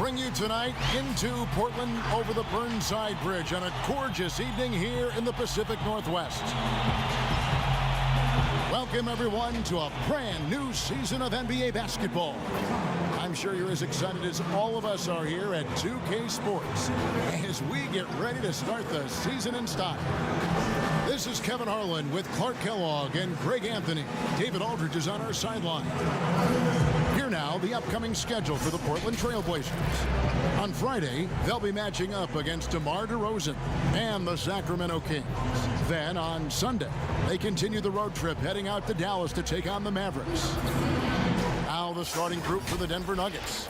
bring you tonight into Portland over the Burnside Bridge on a gorgeous evening here in the Pacific Northwest. Welcome, everyone, to a brand new season of NBA basketball. I'm sure you're as excited as all of us are here at 2K Sports as we get ready to start the season in style. This is Kevin Harlan with Clark Kellogg and Greg Anthony. David Aldridge is on our sideline. Here now, the upcoming schedule for the Portland Trail Blazers. On Friday, they'll be matching up against DeMar DeRozan and the Sacramento Kings. Then on Sunday, they continue the road trip heading out to Dallas to take on the Mavericks. Now the starting group for the Denver Nuggets.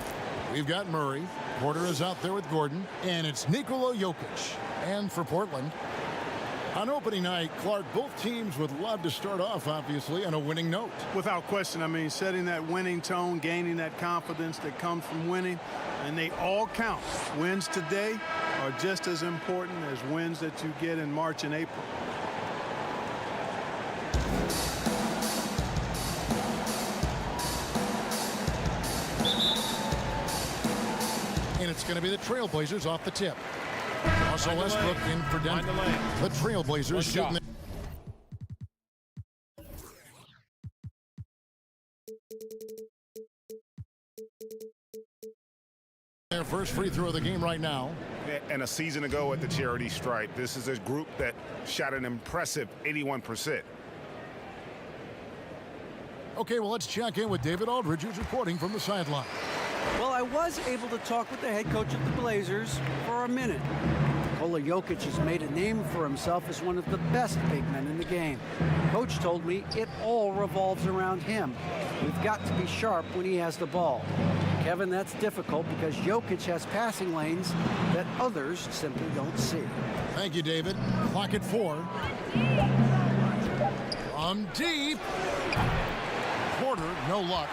We've got Murray. Porter is out there with Gordon. And it's Nikola Jokic. And for Portland, on opening night, Clark, both teams would love to start off, obviously, on a winning note. Without question. I mean, setting that winning tone, gaining that confidence that comes from winning, and they all count. Wins today are just as important as wins that you get in March and April. And it's going to be the Trailblazers off the tip. Russell Westbrook in for Denver. The Trailblazers shooting their first free throw of the game right now. And a season ago at the charity stripe, this is a group that shot an impressive 81%. Okay, well, let's check in with David Aldridge, who's reporting from the sideline. Well, I was able to talk with the head coach of the Blazers for a minute. Nikola Jokic has made a name for himself as one of the best big men in the game. Coach told me it all revolves around him. We've got to be sharp when he has the ball. Kevin, that's difficult because Jokic has passing lanes that others simply don't see. Thank you, David. Clock at 4. From deep. Porter, no luck.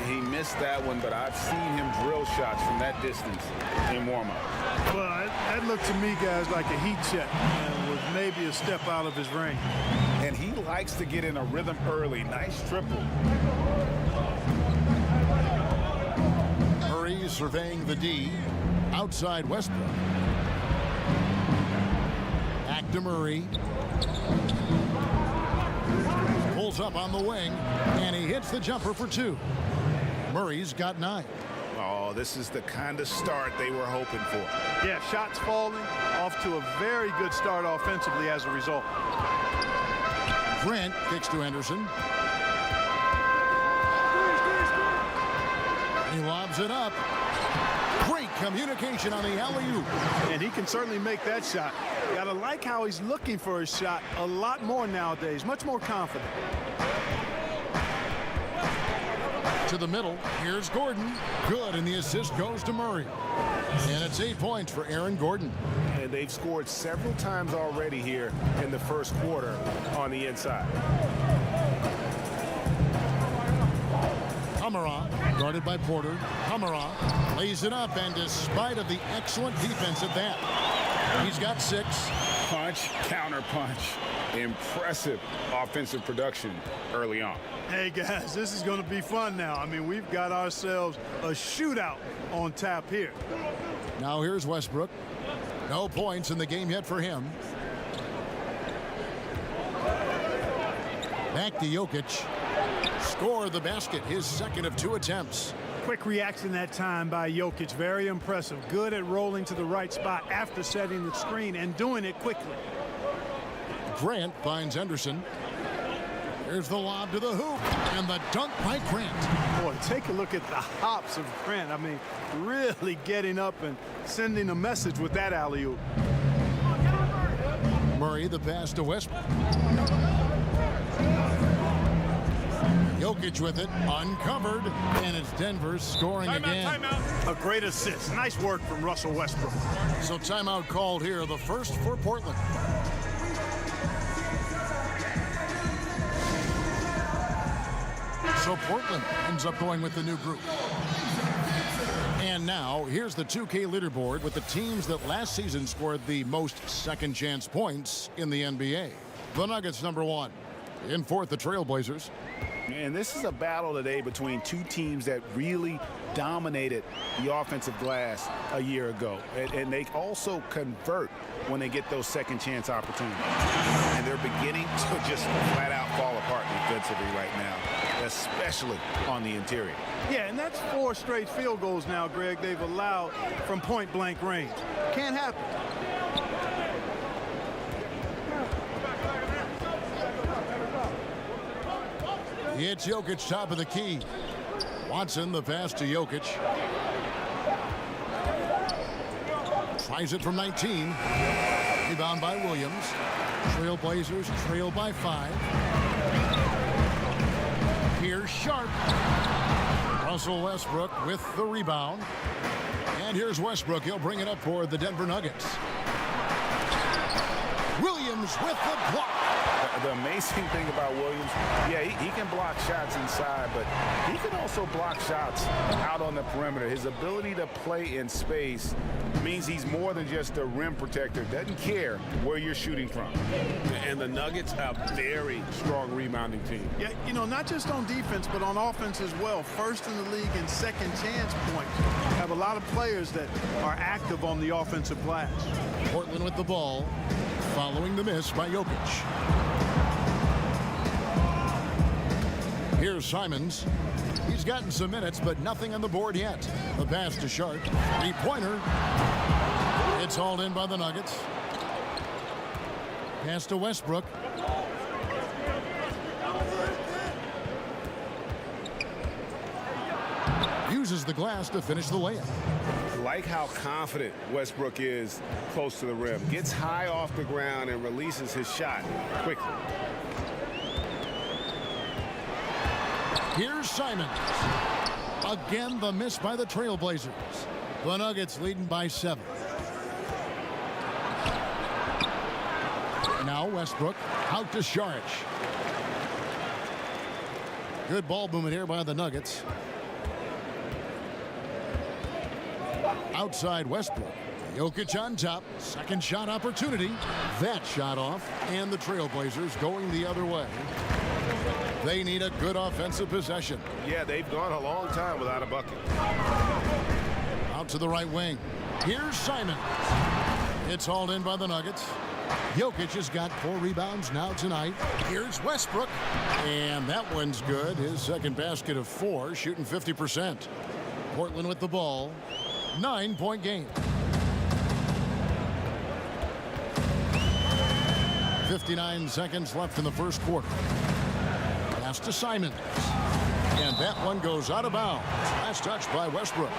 He missed that one, but I've seen him drill shots from that distance in warm-up. Well, that looked to me, guys, like a heat check and was maybe a step out of his range. And he likes to get in a rhythm early. Nice triple. Murray surveying the D. Outside Westbrook. Back to Murray. Pulls up on the wing, and he hits the jumper for 2. Murray's got 9. Oh, this is the kind of start they were hoping for. Yeah, shots falling, off to a very good start offensively as a result. Grant kicks to Anderson. He lobs it up. Great communication on the alley-oop. And he can certainly make that shot. Gotta like how he's looking for his shot a lot more nowadays, much more confident. To the middle, here's Gordon. Good, and the assist goes to Murray. And it's 8 points for Aaron Gordon. And they've scored several times already here in the first quarter on the inside. Hamara, guarded by Porter. Hamara lays it up, and despite of the excellent defense at that, he's got 6. Punch, counter punch. Impressive offensive production early on. Hey, guys, this is going to be fun now. I mean, we've got ourselves a shootout on tap here. Now here's Westbrook. No points in the game yet for him. Back to Jokic. Score the basket, his second of 2 attempts. Quick reaction that time by Jokic. Very impressive. Good at rolling to the right spot after setting the screen and doing it quickly. Grant finds Anderson. Here's the lob to the hoop, and the dunk by Grant. Boy, take a look at the hops of Grant. I mean, really getting up and sending a message with that alley-oop. Murray, the pass to Westbrook. Jokic with it, uncovered, and it's Denver scoring again. A great assist. Nice work from Russell Westbrook. So timeout called here, the first for Portland. So Portland ends up going with the new group. And now, here's the 2K leaderboard with the teams that last season scored the most second-chance points in the NBA. The Nuggets, number 1. In 4th, the Trailblazers. And this is a battle today between two teams that really dominated the offensive glass a year ago. And they also convert when they get those second chance opportunities. And they're beginning to just flat out fall apart defensively right now, especially on the interior. Yeah, and that's 4 straight field goals now, Greg, they've allowed from point-blank range. Can't happen. It's Jokic top of the key. Watson, the pass to Jokic. Tries it from 19. Rebound by Williams. Trailblazers trail by 5. Here's Sharp. Russell Westbrook with the rebound. And here's Westbrook. He'll bring it up for the Denver Nuggets. Williams with the block. The amazing thing about Williams, yeah, he can block shots inside, but he can also block shots out on the perimeter. His ability to play in space means he's more than just a rim protector. Doesn't care where you're shooting from. And the Nuggets are a very strong rebounding team. Yeah, you know, not just on defense, but on offense as well. First in the league in second chance points. Have a lot of players that are active on the offensive glass. Portland with the ball, following the miss by Jokic. Here's Simons. He's gotten some minutes, but nothing on the board yet. The pass to Sharp. Three-pointer. It's hauled in by the Nuggets. Pass to Westbrook. Uses the glass to finish the layup. Like how confident Westbrook is close to the rim. Gets high off the ground and releases his shot quickly. Here's Simons. Again, the miss by the Trailblazers. The Nuggets leading by 7. Now Westbrook out to Saric. Good ball movement here by the Nuggets. Outside Westbrook. Jokic on top. Second shot opportunity. That shot off. And the Trailblazers going the other way. They need a good offensive possession. Yeah, they've gone a long time without a bucket. Out to the right wing. Here's Simons. It's hauled in by the Nuggets. Jokic has got 4 rebounds now tonight. Here's Westbrook. And that one's good. His second basket of 4, shooting 50%. Portland with the ball. 9-point game. 59 seconds left in the first quarter. Pass to Simons. And that one goes out of bounds. Last touch by Westbrook.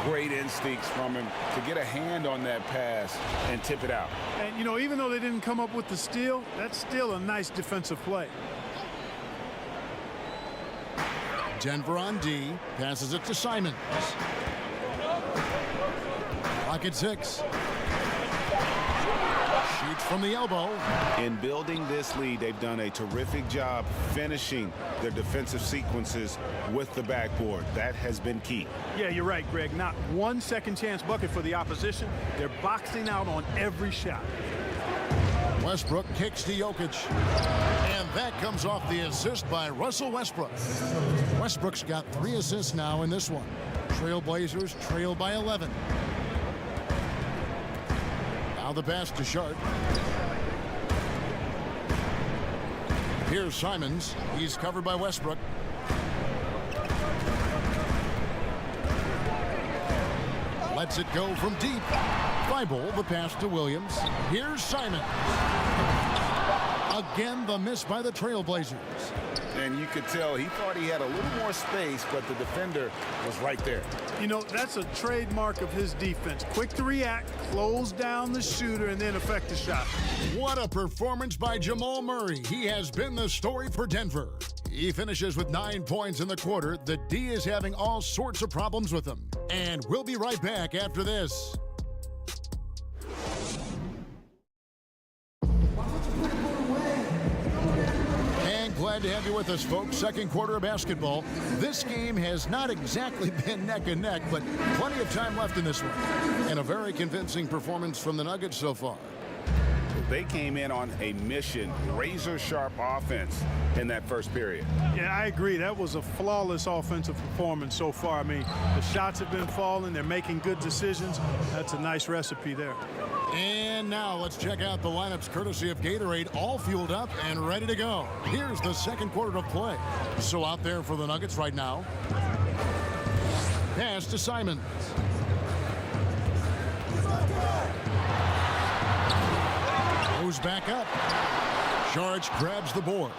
Great instincts from him to get a hand on that pass and tip it out. And, you know, even though they didn't come up with the steal, that's still a nice defensive play. Denver on D. Passes it to Simons. Clock at 6. Shoots from the elbow. In building this lead, they've done a terrific job finishing their defensive sequences with the backboard. That has been key. Yeah, you're right, Greg. Not one second chance bucket for the opposition. They're boxing out on every shot. Westbrook kicks to Jokic. And that comes off the assist by Russell Westbrook. Westbrook's got 3 assists now in this one. Trailblazers trail by 11. Now the pass to Sharp. Here's Simons. He's covered by Westbrook. Lets it go from deep. Thibault, the pass to Williams. Here's Simons. Again, the miss by the Trailblazers. And you could tell he thought he had a little more space, but the defender was right there. You know, that's a trademark of his defense. Quick to react, close down the shooter, and then affect the shot. What a performance by Jamal Murray. He has been the story for Denver. He finishes with 9 points in the quarter. The D is having all sorts of problems with him. And we'll be right back after this. Glad to have you with us, folks. Second quarter of basketball. This game has not exactly been neck and neck, but plenty of time left in this one. And a very convincing performance from the Nuggets so far. They came in on a mission, razor-sharp offense in that first period. Yeah, I agree. That was a flawless offensive performance so far. I mean, the shots have been falling. They're making good decisions. That's a nice recipe there. And now let's check out the lineups courtesy of Gatorade, all fueled up and ready to go. Here's the second quarter of play. So out there for the Nuggets right now. Pass to Simons. Goes back up. Sharge grabs the board.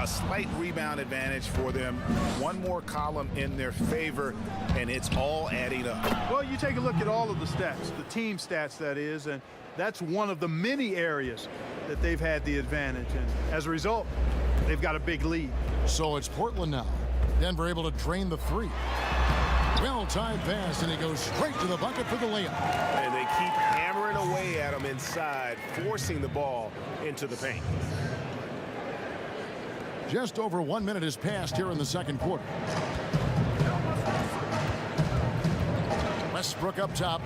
A slight rebound advantage for them. One more column in their favor, and it's all adding up. Well, you take a look at all of the stats, the team stats, that is, and that's one of the many areas that they've had the advantage. And as a result, they've got a big lead. So it's Portland now. Denver able to drain the three. Well-timed pass, and he goes straight to the bucket for the layup. And they keep hammering away at him inside, forcing the ball into the paint. Just over 1 minute has passed here in the second quarter. Westbrook up top.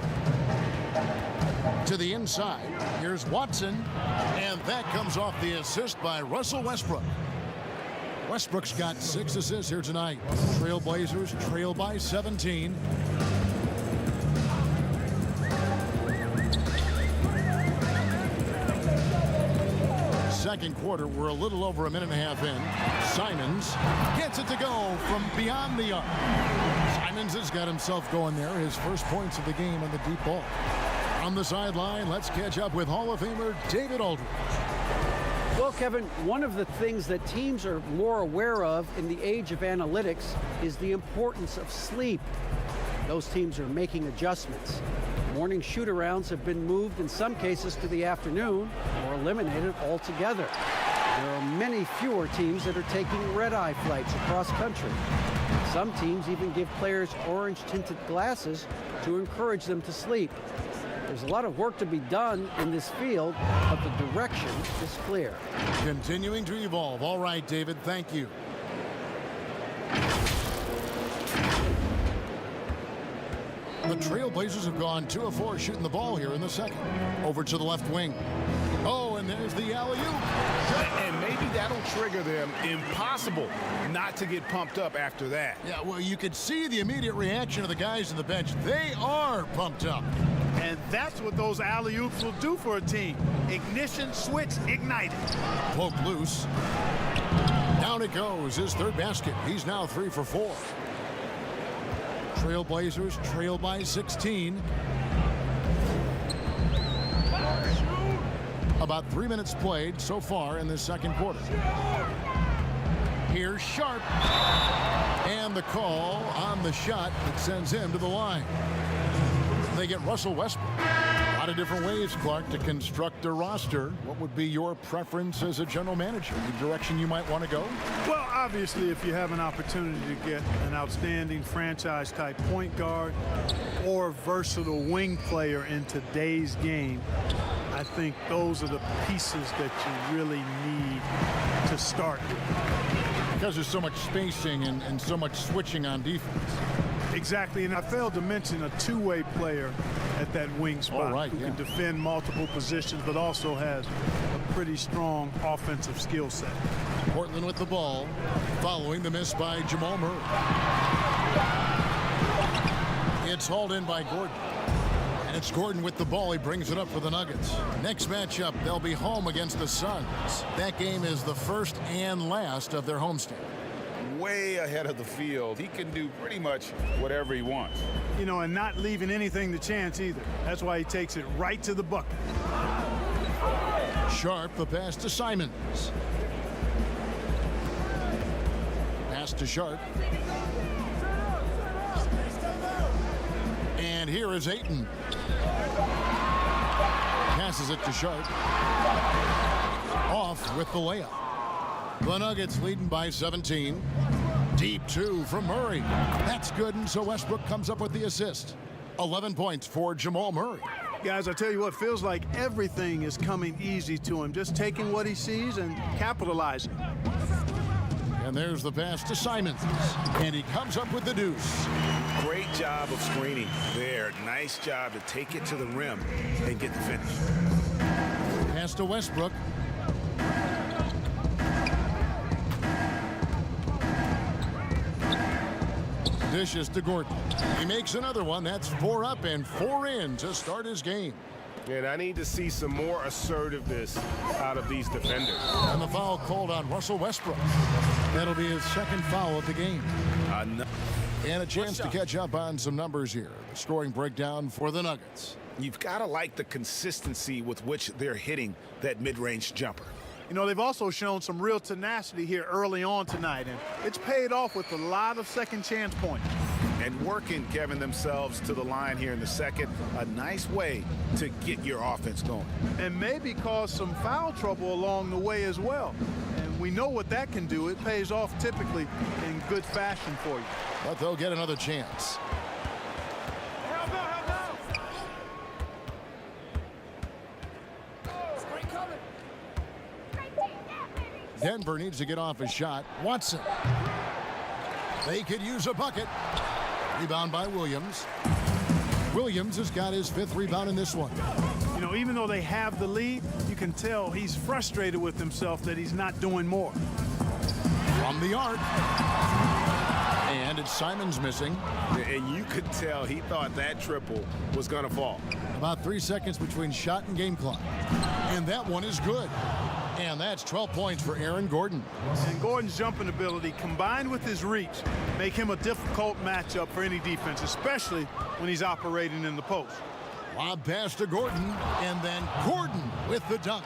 To the inside. Here's Watson. And that comes off the assist by Russell Westbrook. Westbrook's got 6 assists here tonight. Trailblazers trail by 17. Second quarter, we're a little over a minute and a half in. Simons gets it to go from beyond the arc. Simons has got himself going there. His first points of the game on the deep ball. On the sideline, let's catch up with Hall of Famer David Aldridge. Well, Kevin, one of the things that teams are more aware of in the age of analytics is the importance of sleep. Those teams are making adjustments. Morning shoot-arounds have been moved in some cases to the afternoon or eliminated altogether. There are many fewer teams that are taking red-eye flights across country. Some teams even give players orange-tinted glasses to encourage them to sleep. There's a lot of work to be done in this field, but the direction is clear. Continuing to evolve. All right, David, thank you. The Trailblazers have gone 2 of 4 shooting the ball here in the second. Over to the left wing. Oh, and there's the alley-oop. And maybe that'll trigger them. Impossible not to get pumped up after that. Yeah, well, you could see the immediate reaction of the guys on the bench. They are pumped up. And that's what those alley-oops will do for a team. Ignition switch ignited. Poke loose. Down it goes. His third basket. He's now 3 for 4. Trailblazers trail by 16. About 3 minutes played so far in this second quarter. Here's Sharp. And the call on the shot that sends him to the line. They get Russell Westbrook. A lot of different ways, Clark, to construct a roster. What would be your preference as a general manager? The direction you might want to go? Well, obviously, if you have an opportunity to get an outstanding franchise-type point guard or versatile wing player in today's game, I think those are the pieces that you really need to start with. Because there's so much spacing and so much switching on defense. Exactly, and I failed to mention a two-way player at that wing spot who can defend multiple positions but also has a pretty strong offensive skill set. Portland with the ball, following the miss by Jamal Murray. It's hauled in by Gordon. And it's Gordon with the ball. He brings it up for the Nuggets. Next matchup, they'll be home against the Suns. That game is the first and last of their homestand. Way ahead of the field. He can do pretty much whatever he wants. You know, and not leaving anything to chance either. That's why he takes it right to the bucket. Sharp, the pass to Simons. Pass to Sharp. And here is Ayton. Passes it to Sharp. Off with the layup. The Nuggets leading by 17. Deep 2 from Murray. That's good, and so Westbrook comes up with the assist. 11 points for Jamal Murray. Guys, I tell you what, feels like everything is coming easy to him. Just taking what he sees and capitalizing. And there's the pass to Simons. And he comes up with the deuce. Great job of screening there. Nice job to take it to the rim and get the finish. Pass to Westbrook. Dishes to Gordon. He makes another one. That's 4 up and 4 in to start his game. And I need to see some more assertiveness out of these defenders. And the foul called on Russell Westbrook. That'll be his second foul of the game. And a chance to catch up on some numbers here. The scoring breakdown for the Nuggets. You've got to like the consistency with which they're hitting that mid-range jumper. You know, they've also shown some real tenacity here early on tonight, and it's paid off with a lot of second chance points. And working, Kevin, themselves to the line here in the second. A nice way to get your offense going. And maybe cause some foul trouble along the way as well. And we know what that can do. It pays off typically in good fashion for you. But they'll get another chance. Denver needs to get off a shot. Watson. They could use a bucket. Rebound by Williams. Williams has got his 5th rebound in this one. You know, even though they have the lead, you can tell he's frustrated with himself that he's not doing more. From the arc. And it's Simons missing. And you could tell he thought that triple was going to fall. About 3 seconds between shot and game clock. And that one is good. And that's 12 points for Aaron Gordon. And Gordon's jumping ability combined with his reach make him a difficult matchup for any defense, especially when he's operating in the post. Lob pass to Gordon, and then Gordon with the dunk.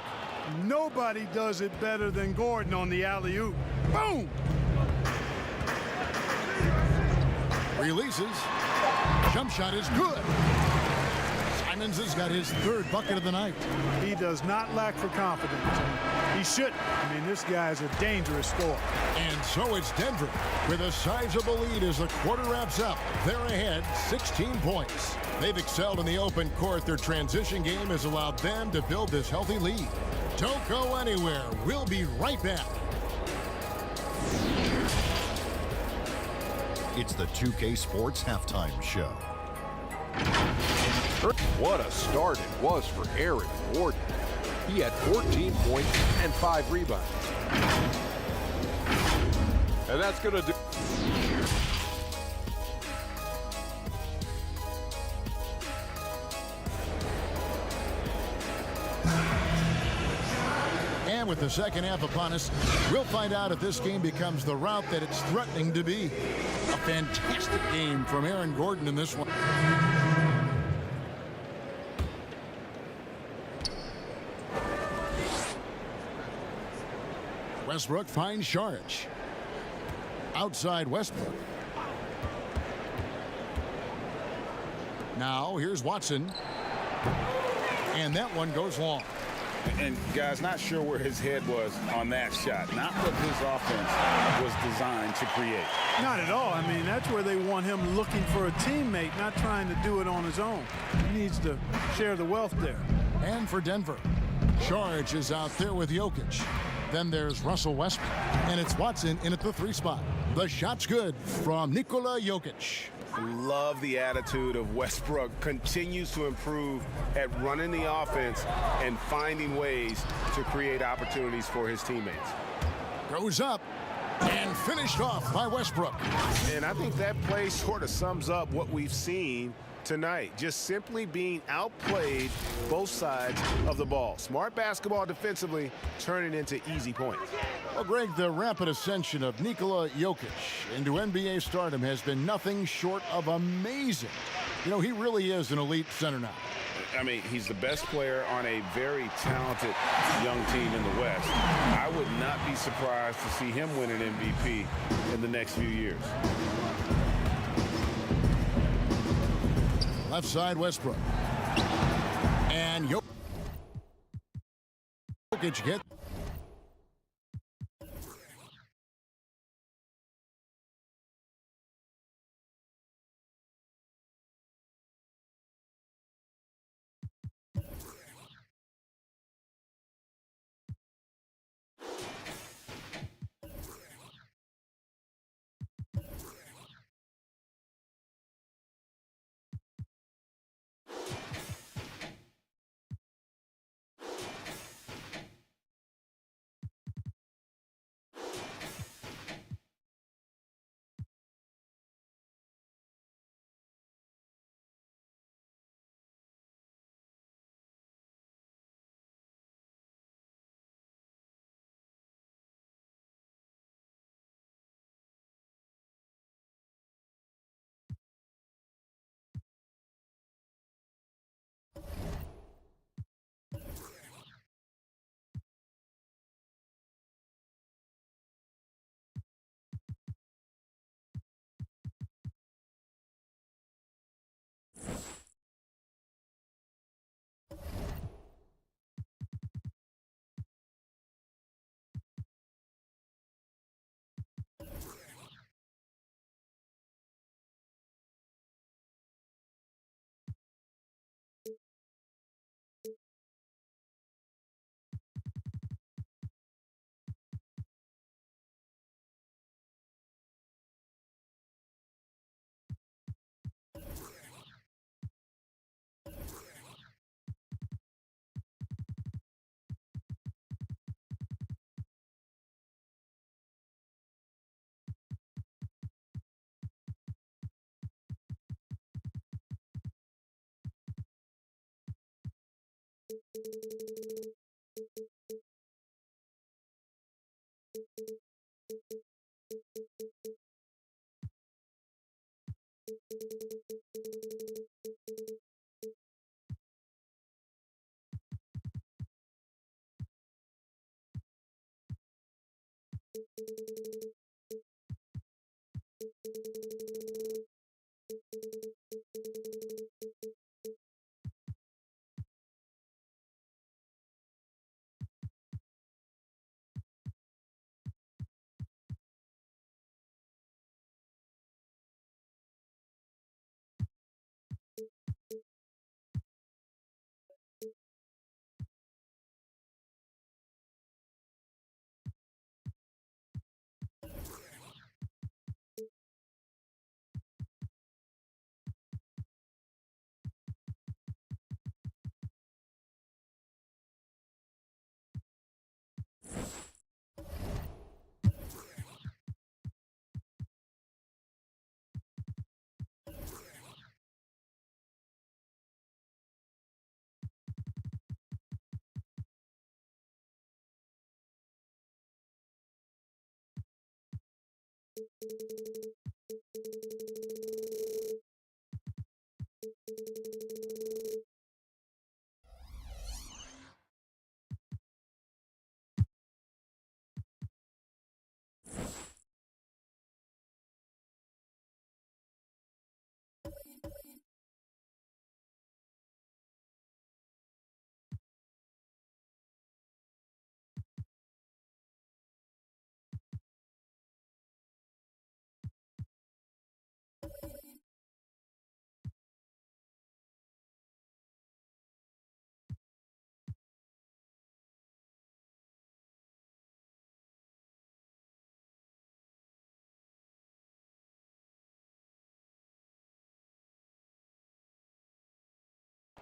Nobody does it better than Gordon on the alley-oop. Boom! Releases. Jump shot is good. Simons has got his 3rd bucket of the night. He does not lack for confidence. He shouldn't. I mean, this guy is a dangerous scorer. And so it's Denver with a sizable lead as the quarter wraps up. They're ahead 16 points. They've excelled in the open court. Their transition game has allowed them to build this healthy lead. Don't go anywhere. We'll be right back. It's the 2K Sports Halftime Show. What a start it was for Aaron Gordon. He had 14 points and 5 rebounds. And that's going to do. And with the second half upon us, we'll find out if this game becomes the route that it's threatening to be. A fantastic game from Aaron Gordon in this one. Westbrook finds Saric. Outside Westbrook. Now here's Watson. And that one goes long. And guys, not sure where his head was on that shot. Not what his offense was designed to create. Not at all. I mean, that's where they want him looking for a teammate, not trying to do it on his own. He needs to share the wealth there. And for Denver, Saric is out there with Jokic. Then there's Russell Westbrook, and it's Watson in at the 3 spot. The shot's good from Nikola Jokic. Love the attitude of Westbrook. Continues to improve at running the offense and finding ways to create opportunities for his teammates. Goes up and finished off by Westbrook. And I think that play sort of sums up what we've seen tonight. Just simply being outplayed both sides of the ball. Smart basketball defensively, turning into easy points. Well, Greg, the rapid ascension of Nikola Jokic into NBA stardom has been nothing short of amazing. You know, he really is an elite center now. I mean, he's the best player on a very talented young team in the West. I would not be surprised to see him win an MVP in the next few years. Left side, Westbrook. And Jokic gets.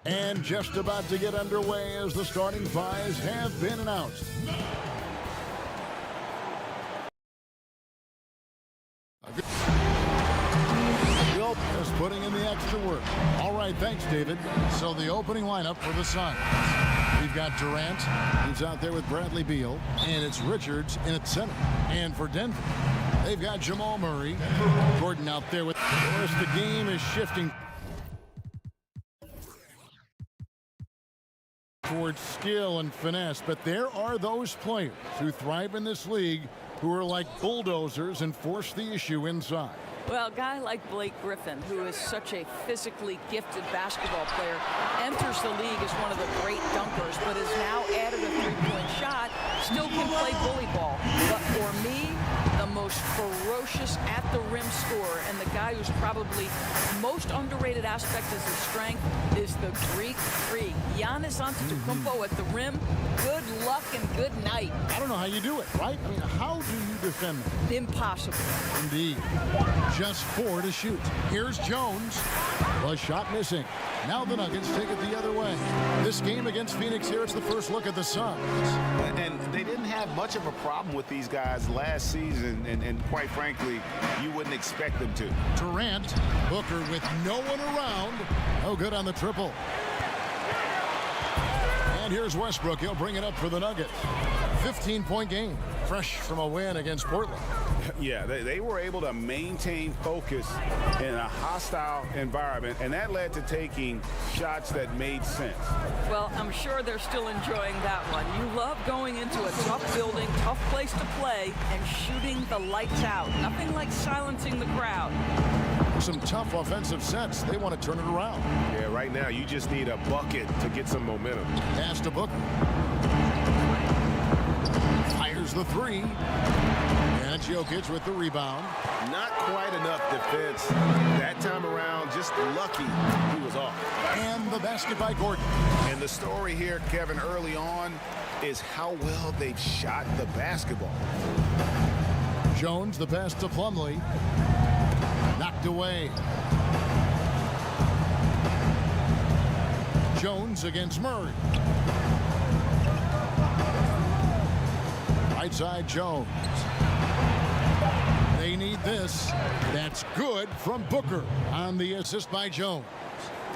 And just about to get underway as the starting fives have been announced. Just putting in the extra work. All right, thanks, David. So the opening lineup for the Suns. We've got Durant, who's out there with Bradley Beal, and it's Richards in at center. And for Denver, they've got Jamal Murray. Gordon out there with... Of course, the game is shifting towards skill and finesse, but there are those players who thrive in this league who are like bulldozers and force the issue inside. Well, a guy like Blake Griffin, who is such a physically gifted basketball player, enters the league as one of the great dunkers, but has now added a three-point shot, still can play bully ball. But for me, the most ferocious at-the-rim scorer and the guy who's probably most underrated aspect as his strength is the Greek Freak. Giannis Antetokounmpo at the rim. Good luck and good night. I don't know how you do it, right? I mean, how do you defend them? Impossible. Indeed. Just 4 to shoot. Here's Jones. A shot missing. Now the Nuggets take it the other way. This game against Phoenix here, it's the first look at the Suns. And they didn't have much of a problem with these guys last season, and quite frankly, you wouldn't expect them to. Durant, Booker with no one around. No good on the triple. And here's Westbrook. He'll bring it up for the Nuggets. 15-point game. Fresh from a win against Portland. Yeah, they were able to maintain focus in a hostile environment, and that led to taking shots that made sense. Well, I'm sure they're still enjoying that one. You love going into a tough building, tough place to play, and shooting the lights out. Nothing like silencing the crowd. Some tough offensive sets. They want to turn it around. Yeah, right now you just need a bucket to get some momentum. Pass to Booker. Fires the three. And Jokic with the rebound. Not quite enough defense that time around. Just lucky he was off. And the basket by Gordon. And the story here, Kevin, early on is how well they've shot the basketball. Jones, the pass to Plumlee. Knocked away. Jones against Murray. Right side Jones. They need this. That's good from Booker on the assist by Jones.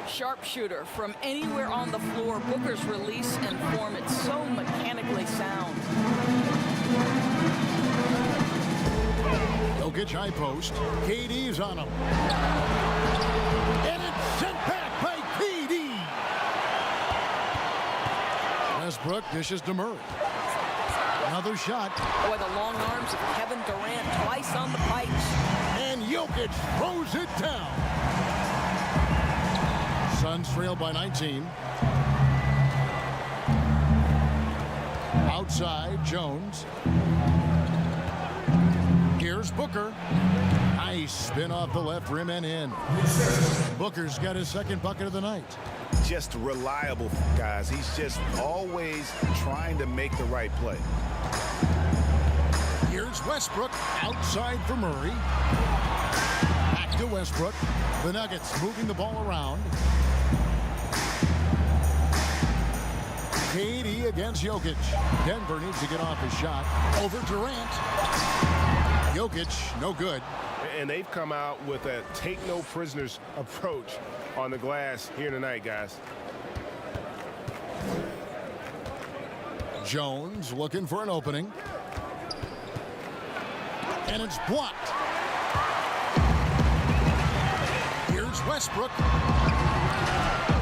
Sharpshooter from anywhere on the floor. Booker's release and form, it's so mechanically sound. Jokic high post. KD's on him. And it's sent back by KD. Westbrook dishes to Murray. Another shot. Boy, the long arms of Kevin Durant twice on the pipes. And Jokic throws it down. Suns trail by 19. Outside, Jones. Here's Booker. Nice spin off the left rim and in. Booker's got his second bucket of the night. Just reliable, guys. He's just always trying to make the right play. Here's Westbrook outside for Murray. Back to Westbrook. The Nuggets moving the ball around. KD against Jokic. Denver needs to get off his shot. Over Durant. Jokic, no good. And they've come out with a take no prisoners approach on the glass here tonight, guys. Jones looking for an opening. And it's blocked. Here's Westbrook.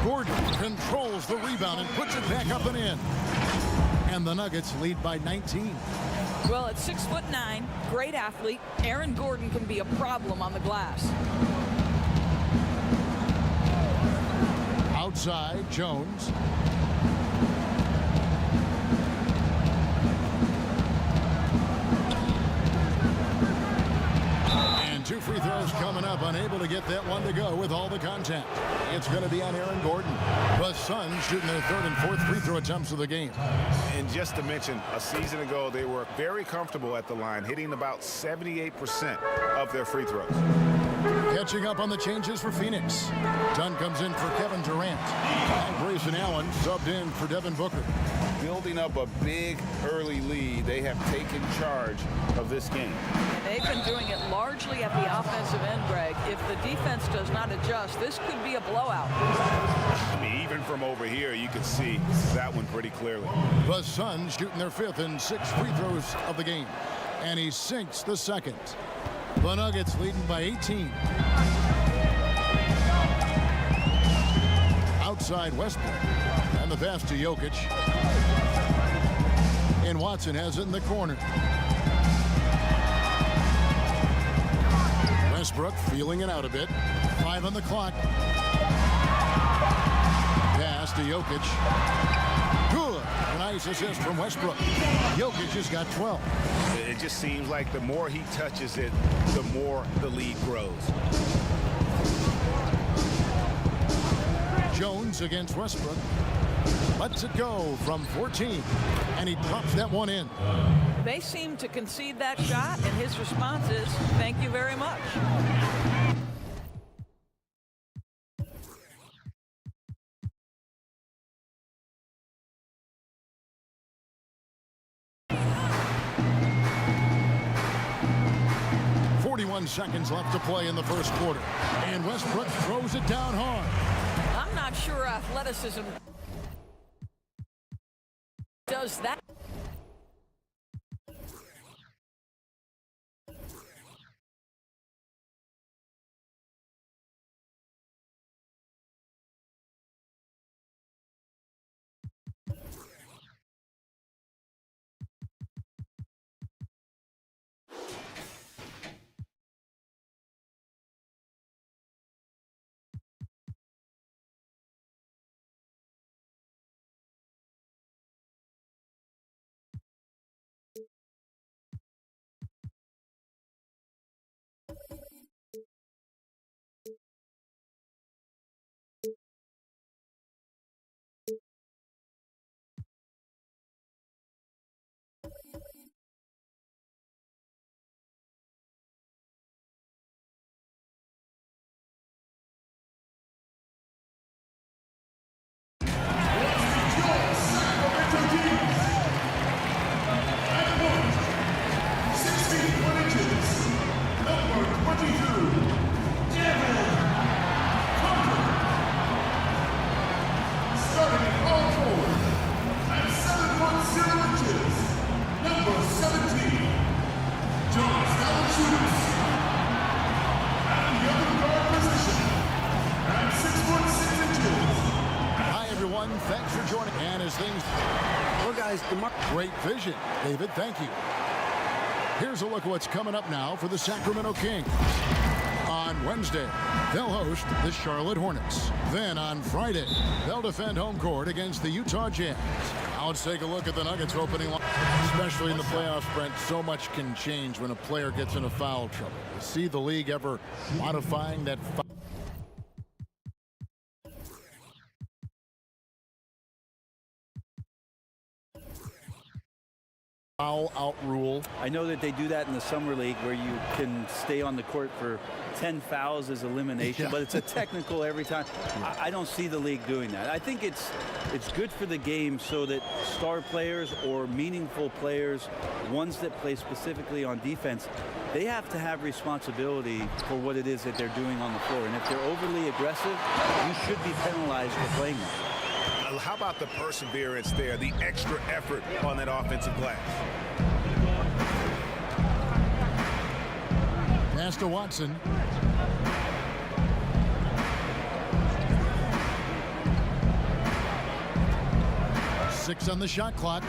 Gordon controls the rebound and puts it back up and in. And the Nuggets lead by 19. Well, at 6'9", great athlete, Aaron Gordon can be a problem on the glass. Outside, Jones. And two free throws coming up, unable to get that one to go with all the contact. It's going to be on Aaron Gordon. The Suns shooting their third and fourth free throw attempts of the game. And just to mention, a season ago, they were very comfortable at the line, hitting about 78% of their free throws. Catching up on the changes for Phoenix. Dunn comes in for Kevin Durant. And Grayson Allen subbed in for Devin Booker. Building up a big early lead, they have taken charge of this game. They've been doing it largely at the offensive end, Greg. If the defense does not adjust, this could be a blowout. I mean, even from over here, you can see that one pretty clearly. The Suns shooting their fifth and sixth free throws of the game. And he sinks the second. The Nuggets leading by 18. Outside Westbrook. And the pass to Jokic. And Watson has it in the corner. Westbrook feeling it out a bit. 5 on the clock. Pass to Jokic. Good. A nice assist from Westbrook. Jokic has got 12. It just seems like the more he touches it, the more the lead grows. Jones against Westbrook. Lets it go from 14. And he drops that one in. They seem to concede that shot, and his response is, thank you very much. Seconds left to play in the first quarter. And Westbrook throws it down hard. I'm not sure athleticism does that. as DeMar. Great vision, David. Thank you. Here's a look at what's coming up now for the Sacramento Kings. On Wednesday, they'll host the Charlotte Hornets. Then on Friday, they'll defend home court against the Utah Jazz. Now let's take a look at the Nuggets opening line. Especially in the playoffs, Brent, so much can change when a player gets into foul trouble. You see the league ever modifying that foul out rule? I know that they do that in the summer league where you can stay on the court for 10 fouls as elimination, but it's a technical every time. I don't see the league doing that. I think it's good for the game so that star players or meaningful players, ones that play specifically on defense, they have to have responsibility for what it is that they're doing on the floor. And if they're overly aggressive, you should be penalized for playing them. How about the perseverance there, the extra effort on that offensive glass? Pass to Watson. Six on the shot clock.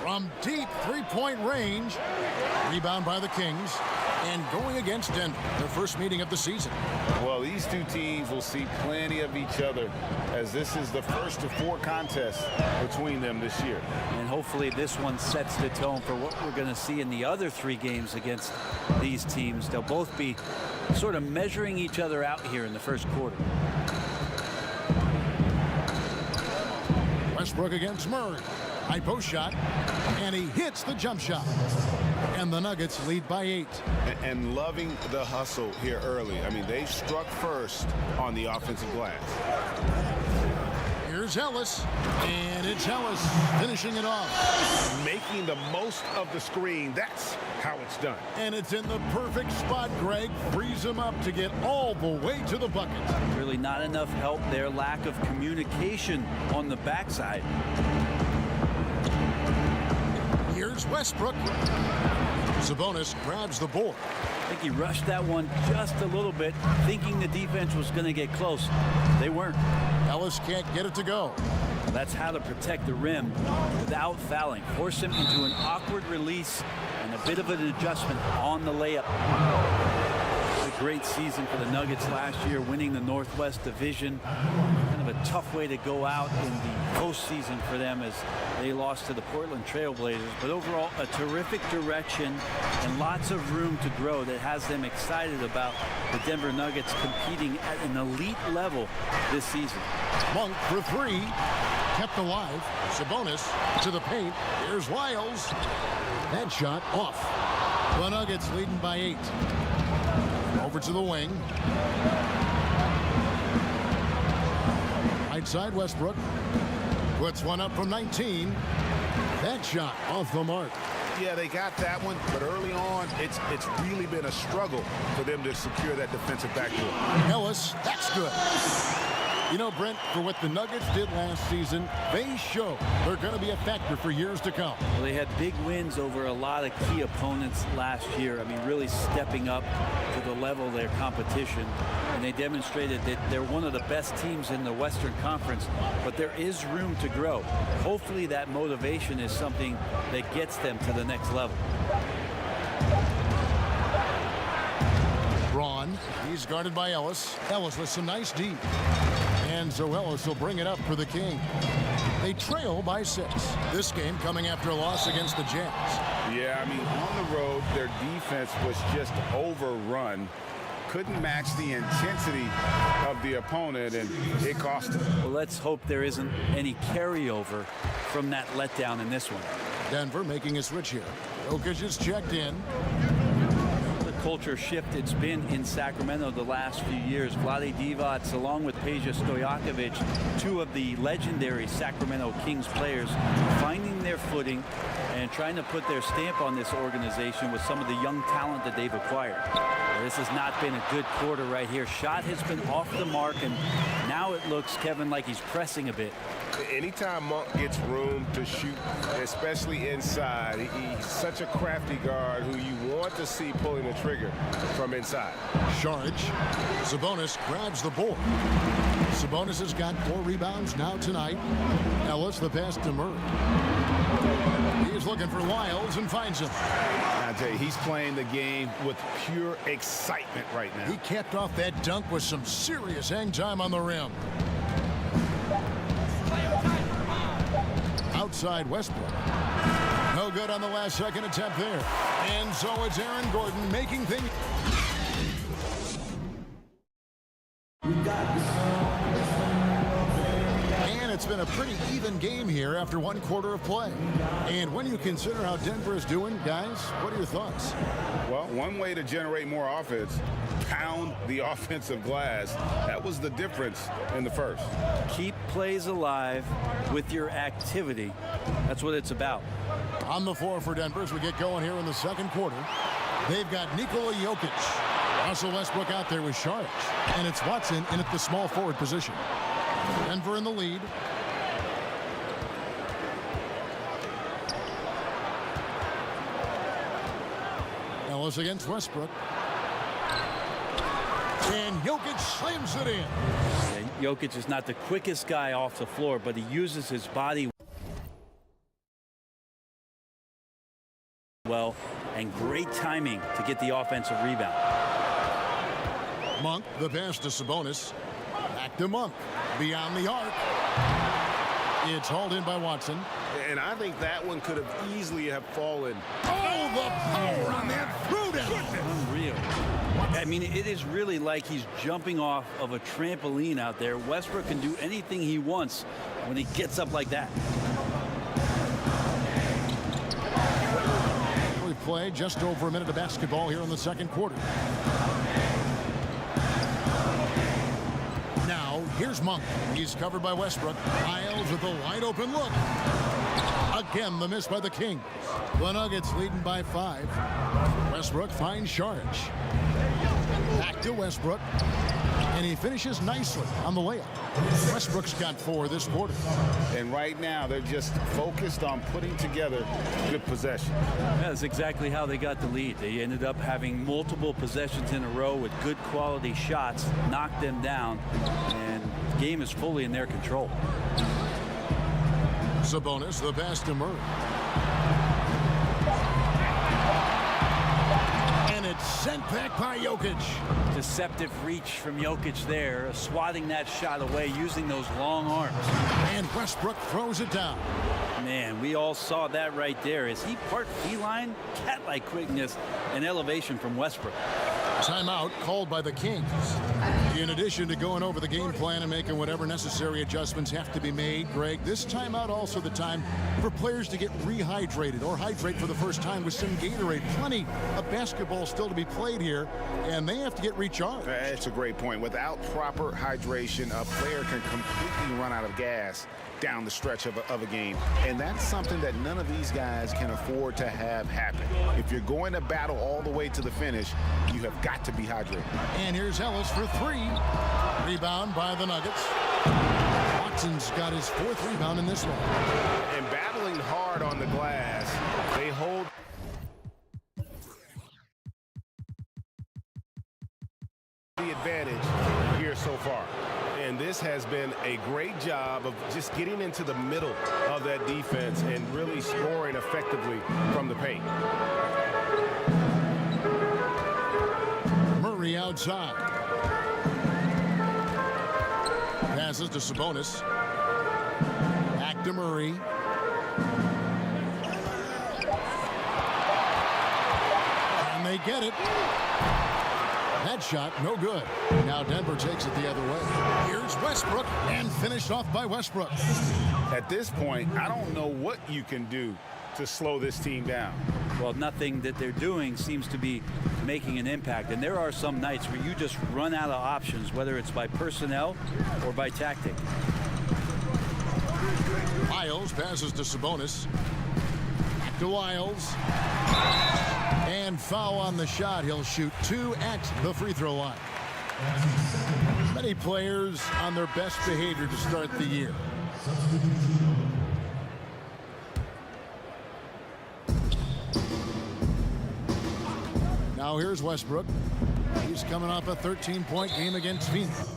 From deep three-point range. Rebound by the Kings. And going against Denver, their first meeting of the season. Well, these two teams will see plenty of each other as this is the first of 4 contests between them this year. And hopefully this one sets the tone for what we're going to see in the other 3 games against these teams. They'll both be sort of measuring each other out here in the first quarter. Westbrook against Murray. High post shot, and he hits the jump shot. And the Nuggets lead by 8. And loving the hustle here early. I mean, they struck first on the offensive glass. Here's Ellis, and it's Ellis finishing it off. Making the most of the screen. That's how it's done. And it's in the perfect spot, Greg. Frees him up to get all the way to the bucket. Really not enough help there. Lack of communication on the backside. Here's Westbrook. Sabonis grabs the board. I think he rushed that one just a little bit, thinking the defense was going to get close. They weren't. Ellis can't get it to go. That's how to protect the rim without fouling. Force him into an awkward release and a bit of an adjustment on the layup. A great season for the Nuggets last year, winning the Northwest Division. Kind of a tough way to go out in the postseason for them as they lost to the Portland Trail Blazers. But overall, a terrific direction and lots of room to grow that has them excited about the Denver Nuggets competing at an elite level this season. Monk for 3. Kept alive. Sabonis to the paint. Here's Lyles. That shot off. The Nuggets leading by 8. Over to the wing. Right side Westbrook. Puts one up from 19. That shot off the mark. Yeah, they got that one, but early on, it's really been a struggle for them to secure that defensive backdoor. Ellis, that's good. You know, Brent, for what the Nuggets did last season, they show they're going to be a factor for years to come. Well, they had big wins over a lot of key opponents last year. I mean, really stepping up to the level of their competition. And they demonstrated that they're one of the best teams in the Western Conference, but there is room to grow. Hopefully that motivation is something that gets them to the next level. Braun, he's guarded by Ellis. Ellis with some nice deep. And so Ellis will bring it up for the King. They trail by 6. This game coming after a loss against the Jazz. Yeah, I mean, on the road, their defense was just overrun. Couldn't match the intensity of the opponent, and it cost them. Well, let's hope there isn't any carryover from that letdown in this one. Denver making a switch here. Jokic is checked in. Culture shift it's been in Sacramento the last few years. Vlade Divac along with Peja Stojakovic, 2 of the legendary Sacramento Kings players, finding their footing and trying to put their stamp on this organization with some of the young talent that they've acquired. This has not been a good quarter right here. Shot has been off the mark, and now it looks, Kevin, like he's pressing a bit. Anytime Monk gets room to shoot, especially inside, he's such a crafty guard who you want to see pulling the trigger from inside. Charge. Sabonis grabs the board. Sabonis has got 4 rebounds now tonight. Ellis, the pass to Murray. He's looking for Lyles and finds him. I tell you, he's playing the game with pure excitement right now. He capped off that dunk with some serious hang time on the rim. Outside Westbrook. No good on the last second attempt there. And so it's Aaron Gordon making things. And it's been a pretty even game here after 1 quarter of play. And when you consider how Denver is doing, guys, what are your thoughts? Well, one way to generate more offense, pound the offensive glass. That was the difference in the first. Keep plays alive with your activity. That's what it's about. On the floor for Denver as we get going here in the second quarter. They've got Nikola Jokic. Russell Westbrook out there with Saric. And it's Watson in at the small forward position. Denver in the lead. Ellis against Westbrook. And Jokic slams it in. And Jokic is not the quickest guy off the floor, but he uses his body well, and great timing to get the offensive rebound. Monk, the pass to Sabonis. Back to Monk. Beyond the arc. It's hauled in by Watson. And I think that one could have easily have fallen. Oh, the power on that throwdown. Unreal. I mean, it is really like he's jumping off of a trampoline out there. Westbrook can do anything he wants when he gets up like that. We play just over a minute of basketball here in the second quarter. Now, here's Monk. He's covered by Westbrook. Lyles with a wide open look. Again, the miss by the Kings. The Nuggets leading by 5. Westbrook finds Saric. Back to Westbrook. And he finishes nicely on the layup. Westbrook's got 4 this quarter. And right now, they're just focused on putting together good possession. That's exactly how they got the lead. They ended up having multiple possessions in a row with good quality shots, knocked them down, and the game is fully in their control. Sabonis, the pass to Murray. And it's sent back by Jokic. Deceptive reach from Jokic there, swatting that shot away using those long arms. And Westbrook throws it down. Man, we all saw that right there. Is he part feline? Cat-like quickness and elevation from Westbrook. Timeout called by the Kings. In addition to going over the game plan and making whatever necessary adjustments have to be made, Greg, this timeout also the time for players to get rehydrated or hydrate for the first time with some Gatorade. Plenty of basketball still to be played here, and they have to get recharged. That's a great point. Without proper hydration, a player can completely run out of gas down the stretch of a game. And that's something that none of these guys can afford to have happen. If you're going to battle all the way to the finish, you have got to be hydrated. And here's Ellis for 3. Rebound by the Nuggets. Watson's got his 4th rebound in this one. And battling hard on the glass, they hold the advantage here so far. And this has been a great job of just getting into the middle of that defense and really scoring effectively from the paint. Murray outside. Passes to Sabonis. Back to Murray. And they get it. That shot, no good. Now Denver takes it the other way. Here's Westbrook, and finished off by Westbrook. At this point, I don't know what you can do to slow this team down. Well, nothing that they're doing seems to be making an impact. And there are some nights where you just run out of options, whether it's by personnel or by tactic. Lyles passes to Sabonis. Back to Lyles. And foul on the shot. He'll shoot 2 at the free throw line. Many players on their best behavior to start the year. Now here's Westbrook. He's coming off a 13-point game against Phoenix.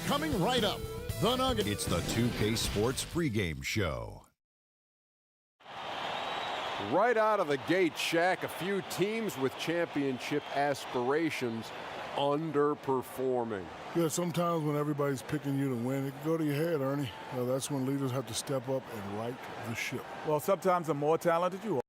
Coming right up, the Nuggets. It's the 2K Sports pregame show. Right out of the gate, Shaq, a few teams with championship aspirations underperforming. Yeah, sometimes when everybody's picking you to win, it can go to your head, Ernie. That's when leaders have to step up and right the ship. Well, sometimes the more talented you are.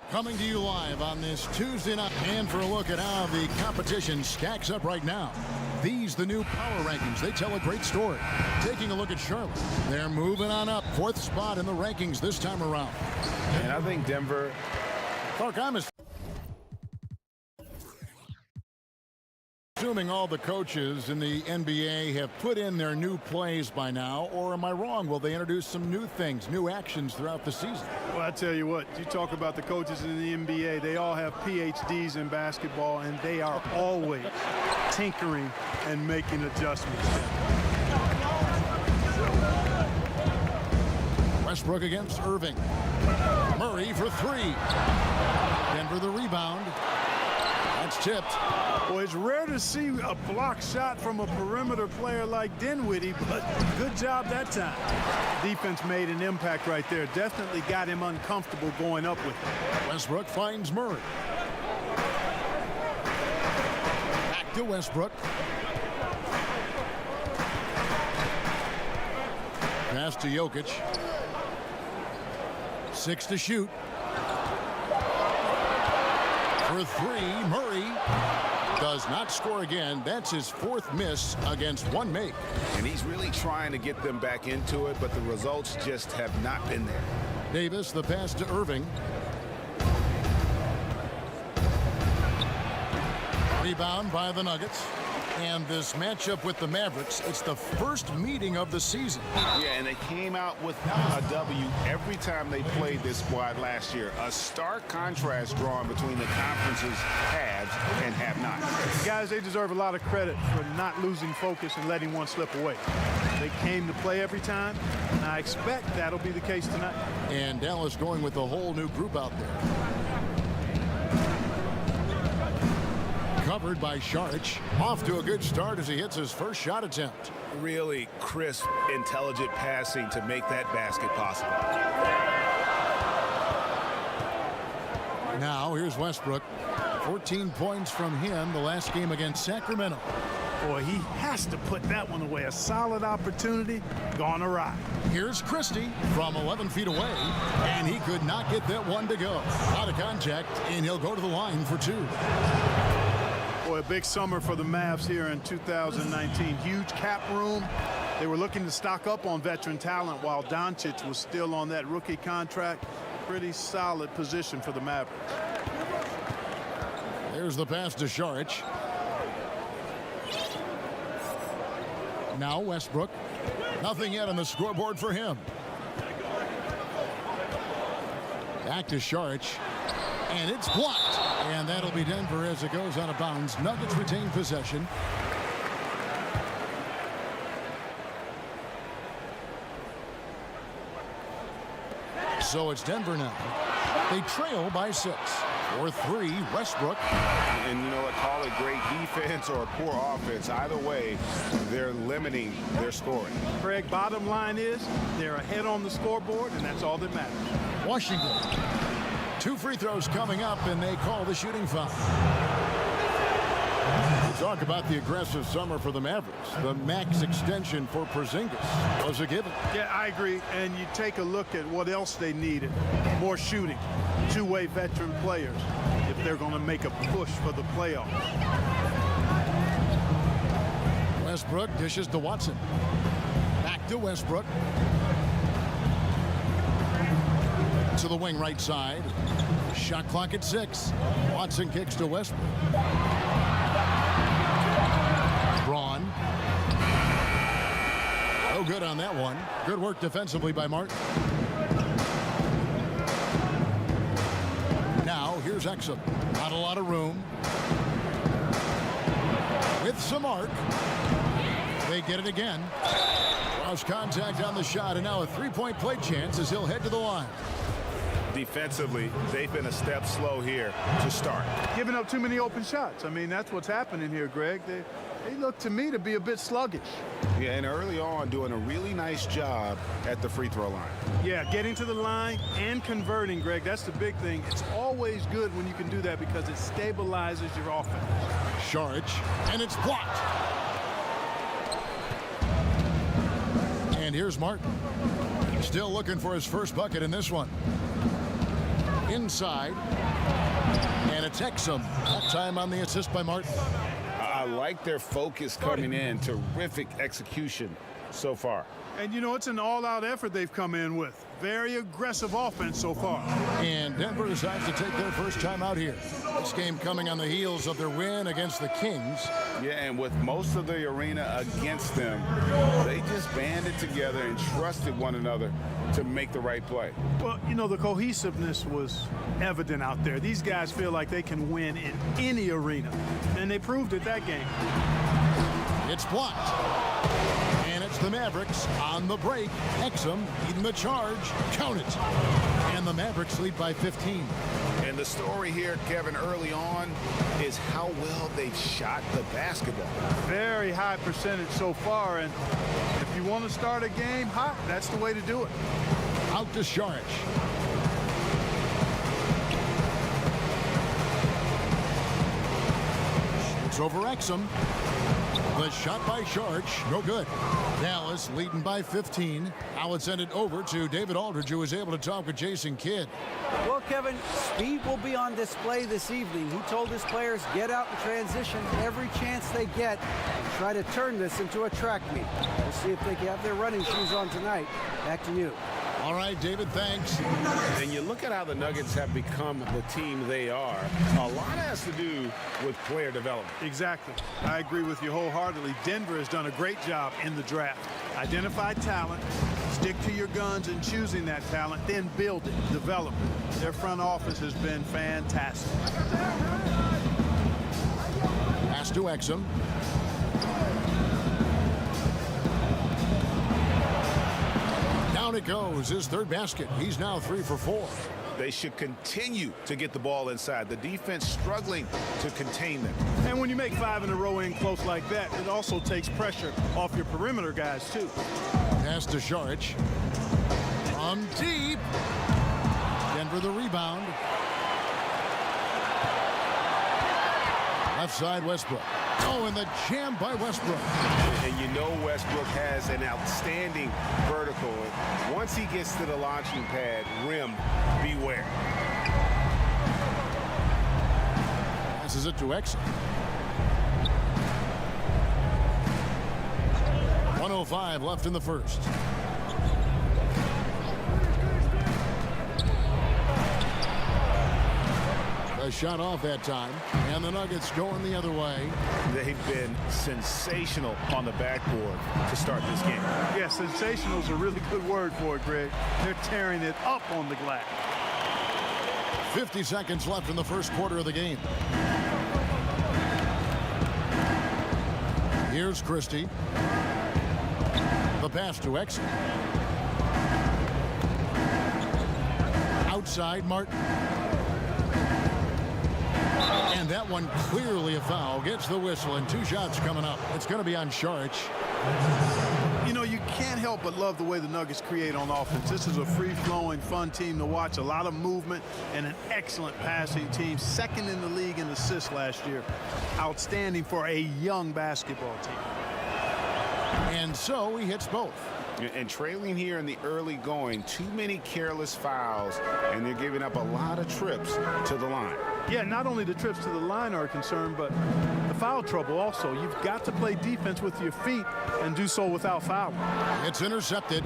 Coming to you live on this Tuesday night. And for a look at how the competition stacks up right now. These, the new power rankings. They tell a great story. Taking a look at Charlotte. They're moving on up. 4th spot in the rankings this time around. And I think Denver. Clark, I'm assuming all the coaches in the NBA have put in their new plays by now, or am I wrong? Will they introduce some new things, new actions throughout the season? Well, I tell you what, you talk about the coaches in the NBA, they all have PhDs in basketball, and they are always tinkering and making adjustments. Westbrook against Irving. Murray for 3. Denver the rebound. That's tipped. Well, it's rare to see a block shot from a perimeter player like Dinwiddie, but good job that time. Defense made an impact right there. Definitely got him uncomfortable going up with it. Westbrook finds Murray. Back to Westbrook. Pass to Jokic. 6 to shoot. For 3, Murray does not score again. That's his 4th miss against 1 make. And he's really trying to get them back into it, but the results just have not been there. Davis, the pass to Irving. Rebound by the Nuggets. And this matchup with the Mavericks, it's the first meeting of the season. Yeah, and they came out with a W every time they played this squad last year. A stark contrast drawn between the conference's haves and have-nots. Guys, they deserve a lot of credit for not losing focus and letting one slip away. They came to play every time, and I expect that'll be the case tonight. And Dallas going with a whole new group out there. Covered by Saric. Off to a good start as he hits his first shot attempt. Really crisp, intelligent passing to make that basket possible. Now here's Westbrook. 14 points from him the last game against Sacramento. Boy, he has to put that one away. A solid opportunity gone awry. Here's Christie from 11 feet away, and he could not get that one to go. Out of contact, and he'll go to the line for 2. Boy, a big summer for the Mavs here in 2019. Huge cap room. They were looking to stock up on veteran talent while Doncic was still on that rookie contract. Pretty solid position for the Mavericks. There's the pass to Saric. Now Westbrook. Nothing yet on the scoreboard for him. Back to Saric. And it's blocked. And that'll be Denver as it goes out of bounds. Nuggets retain possession. So it's Denver now. They trail by 6. For 3, Westbrook. And you know what? Call it great defense or poor offense. Either way, they're limiting their scoring. Craig, bottom line is they're ahead on the scoreboard, and that's all that matters. Washington. 2 free throws coming up, and they call the shooting foul. Talk about the aggressive summer for the Mavericks. The max extension for Porzingis was a given. Yeah, I agree. And you take a look at what else they needed. More shooting. 2-way veteran players if they're going to make a push for the playoffs. Westbrook dishes to Watson. Back to Westbrook. To the wing right side. Shot clock at 6. Watson kicks to Westbrook. Braun. No good on that one. Good work defensively by Martin. Now here's Exum. Not a lot of room. With some arc. They get it again. Lost contact on the shot, and now a 3-point play chance as he'll head to the line. defensively, they've been a step slow here to start. Giving up too many open shots. I mean, that's what's happening here, Greg. They look to me to be a bit sluggish. Yeah, and early on doing a really nice job at the free throw line. Yeah, getting to the line and converting, Greg. That's the big thing. It's always good when you can do that because it stabilizes your offense. Saric, and it's blocked. And here's Martin. Still looking for his first bucket in this one. Inside. And it's Exum. That time on the assist by Martin. I like their focus coming in. Terrific execution so far. And, you know, it's an all-out effort they've come in with. Very aggressive offense so far. And Denver decides to take their first time out here. This game coming on the heels of their win against the Kings. Yeah, and with most of the arena against them, they just banded together and trusted one another to make the right play. Well, you know, the cohesiveness was evident out there. These guys feel like they can win in any arena, and they proved it that game. It's blocked. And it's the Mavericks on the break. Exum leading the charge. Count it. And the Mavericks lead by 15. And the story here, Kevin, early on is how well they've shot the basketball. Very high percentage so far, and if you want to start a game hot, that's the way to do it. Out to Saric. It's over Exum. The shot by Saric, no good. Dallas leading by 15. Now it's sent it over to David Aldridge, who was able to talk with Jason Kidd. Well, Kevin, speed will be on display this evening. He told his players, get out and transition every chance they get and try to turn this into a track meet. We'll see if they can have their running shoes on tonight. Back to you. All right, David, thanks. And you look at how the Nuggets have become the team they are. A lot has to do with player development. Exactly. I agree with you wholeheartedly. Denver has done a great job in the draft. Identify talent, stick to your guns in choosing that talent, then build it, develop it. Their front office has been fantastic. Pass to Exum. Down it goes, his third basket. He's now 3 for 4. They should continue to get the ball inside. The defense struggling to contain them. And when you make 5 in a row in close like that, it also takes pressure off your perimeter guys, too. Pass to Saric. From deep. Denver the rebound. Left side, Westbrook. Oh, and the jam by Westbrook. And you know Westbrook has an outstanding vertical. Once he gets to the launching pad, rim, beware. Passes it to Exum. 1:05 left in the first. A shot off that time, and the Nuggets going the other way. They've been sensational on the backboard to start this game. Yeah, sensational is a really good word for it, Greg. They're tearing it up on the glass. 50 seconds left in the first quarter of the game. Here's Christie. The pass to Exum. Outside, Martin. And that one clearly a foul. Gets the whistle, and 2 shots coming up. It's going to be on Saric. You know, you can't help but love the way the Nuggets create on offense. This is a free-flowing, fun team to watch. A lot of movement and an excellent passing team. Second in the league in assists last year. Outstanding for a young basketball team. And so he hits both. And trailing here in the early going, too many careless fouls, and they're giving up a lot of trips to the line. Yeah, not only the trips to the line are a concern, but the foul trouble also. You've got to play defense with your feet and do so without fouling. It's intercepted.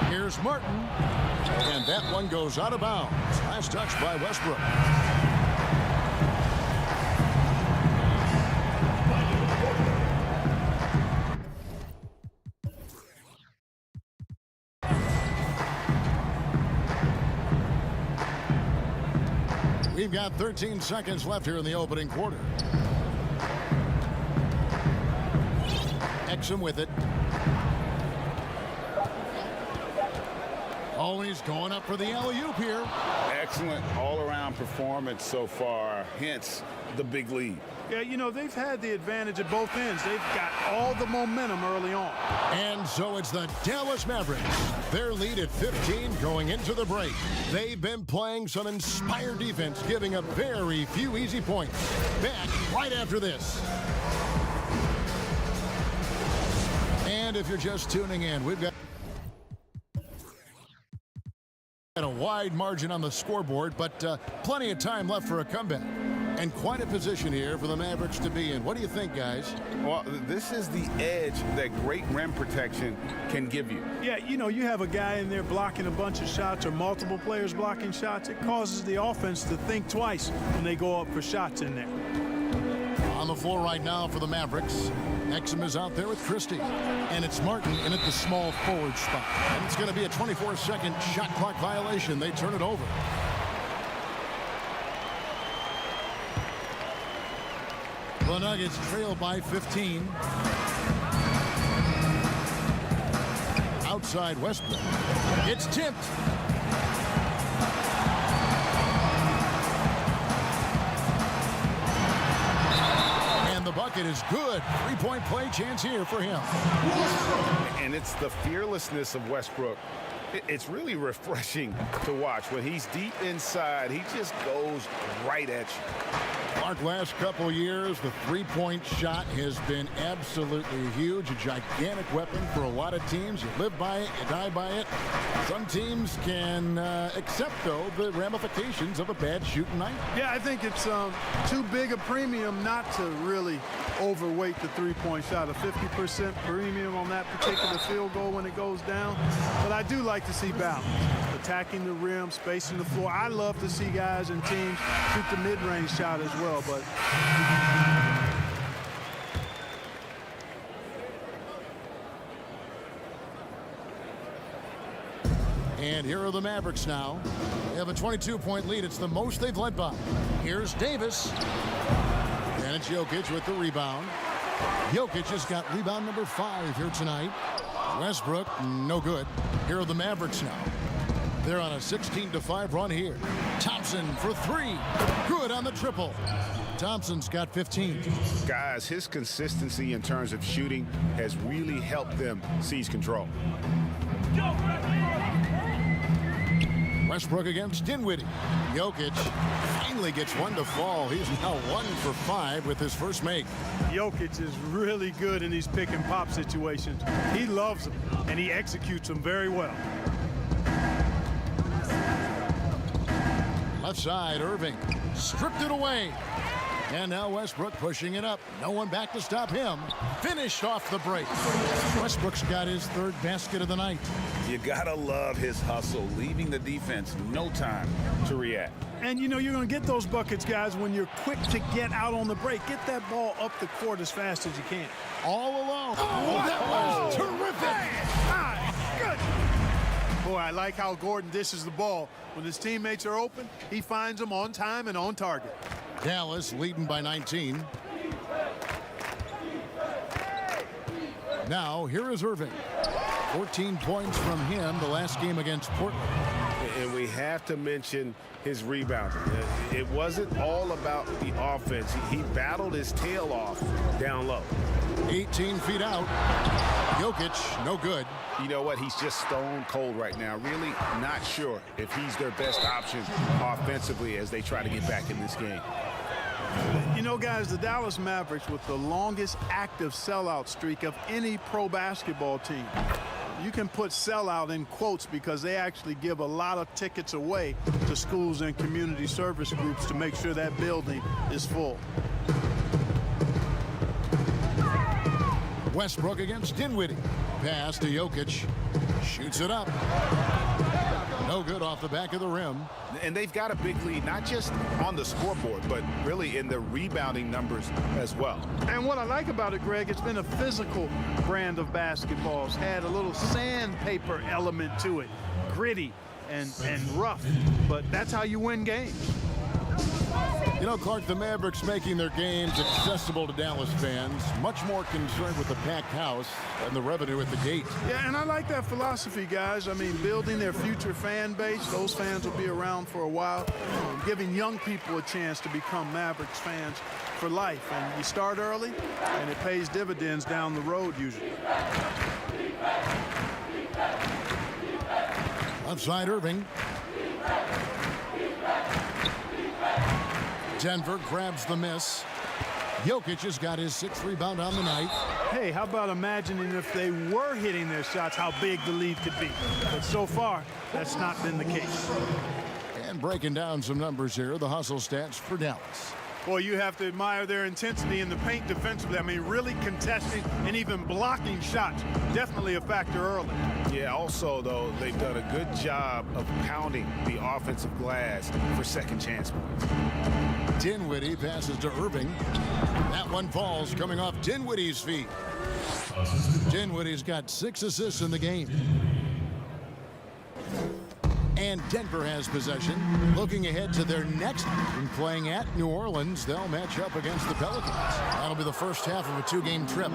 Here's Martin. And that one goes out of bounds. Last touch by Westbrook. We've got 13 seconds left here in the opening quarter. Exum with it. Oh, he's going up for the alley-oop here. Excellent all-around performance so far, hence the big lead. Yeah, you know, they've had the advantage at both ends. They've got all the momentum early on. And so it's the Dallas Mavericks. Their lead at 15 going into the break. They've been playing some inspired defense, giving up very few easy points. Back right after this. And if you're just tuning in, we've got a wide margin on the scoreboard, but plenty of time left for a comeback. And quite a position here for the Mavericks to be in. What do you think, guys? Well, this is the edge that great rim protection can give you. Yeah, you know, you have a guy in there blocking a bunch of shots or multiple players blocking shots. It causes the offense to think twice when they go up for shots in there. On the floor right now for the Mavericks, Exum is out there with Christie. And it's Martin in at the small forward spot. And it's going to be a 24-second shot clock violation. They turn it over. The Nuggets trail by 15. Outside Westbrook. It's tipped. And the bucket is good. Three-point play chance here for him. And it's the fearlessness of Westbrook. It's really refreshing to watch. When he's deep inside, he just goes right at you. Mark, last couple years, the three-point shot has been absolutely huge, a gigantic weapon for a lot of teams. You live by it, you die by it. Some teams can accept, though, the ramifications of a bad shooting night. Yeah, I think it's too big a premium not to really overweight the three-point shot. A 50% premium on that particular field goal when it goes down. But I do like to see balance. Attacking the rim, spacing the floor. I love to see guys and teams shoot the mid-range shot as well, but and here are the Mavericks now. They have a 22-point lead. It's the most they've led by. Here's Davis. And it's Jokic with the rebound. Jokic has got rebound number 5 here tonight. Westbrook, no good. Here are the Mavericks now. They're on a 16-5 run here. Thompson for 3. Good on the triple. Thompson's got 15. Guys, his consistency in terms of shooting has really helped them seize control. Westbrook against Dinwiddie. Jokic finally gets one to fall. He's now 1 for 5 with his first make. Jokic is really good in these pick and pop situations. He loves them, and he executes them very well. Left side, Irving stripped it away. And now Westbrook pushing it up. No one back to stop him. Finished off the break. Westbrook's got his 3rd basket of the night. You gotta love his hustle, leaving the defense no time to react. And you know you're going to get those buckets, guys, when you're quick to get out on the break. Get that ball up the court as fast as you can. All alone. Oh, that was terrific. Good. Boy, I like how Gordon dishes the ball. When his teammates are open, he finds them on time and on target. Dallas leading by 19. Now, here is Irving. 14 points from him the last game against Portland. And we have to mention his rebounding. It wasn't all about the offense. He battled his tail off down low. 18 feet out. Jokic, no good. You know what? He's just stone cold right now. Really not sure if he's their best option offensively as they try to get back in this game. You know, guys, the Dallas Mavericks with the longest active sellout streak of any pro basketball team. You can put sellout in quotes because they actually give a lot of tickets away to schools and community service groups to make sure that building is full. Westbrook against Dinwiddie. Pass to Jokic. Shoots it up. No good off the back of the rim. And they've got a big lead, not just on the scoreboard, but really in the rebounding numbers as well. And what I like about it, Greg, it's been a physical brand of basketball. It's had a little sandpaper element to it. Gritty and rough. But that's how you win games. You know, Clark, the Mavericks making their games accessible to Dallas fans, much more concerned with the packed house and the revenue at the gate. Yeah, and I like that philosophy, guys. I mean, building their future fan base. Those fans will be around for a while. Giving young people a chance to become Mavericks fans for life. And you start early, and it pays dividends down the road usually. Outside Irving. Denver grabs the miss. Jokic has got his 6th rebound on the night. Hey, how about imagining if they were hitting their shots, how big the lead could be. But so far, that's not been the case. And breaking down some numbers here, the hustle stats for Dallas. Boy, you have to admire their intensity in the paint defensively. I mean, really contesting and even blocking shots. Definitely a factor early. Yeah, also, though, they've done a good job of pounding the offensive glass for second chance points. Dinwiddie passes to Irving. That one falls coming off Dinwiddie's feet. Dinwiddie's got 6 assists in the game. And Denver has possession. Looking ahead to their next game, playing at New Orleans, they'll match up against the Pelicans. That'll be the first half of a 2-game trip.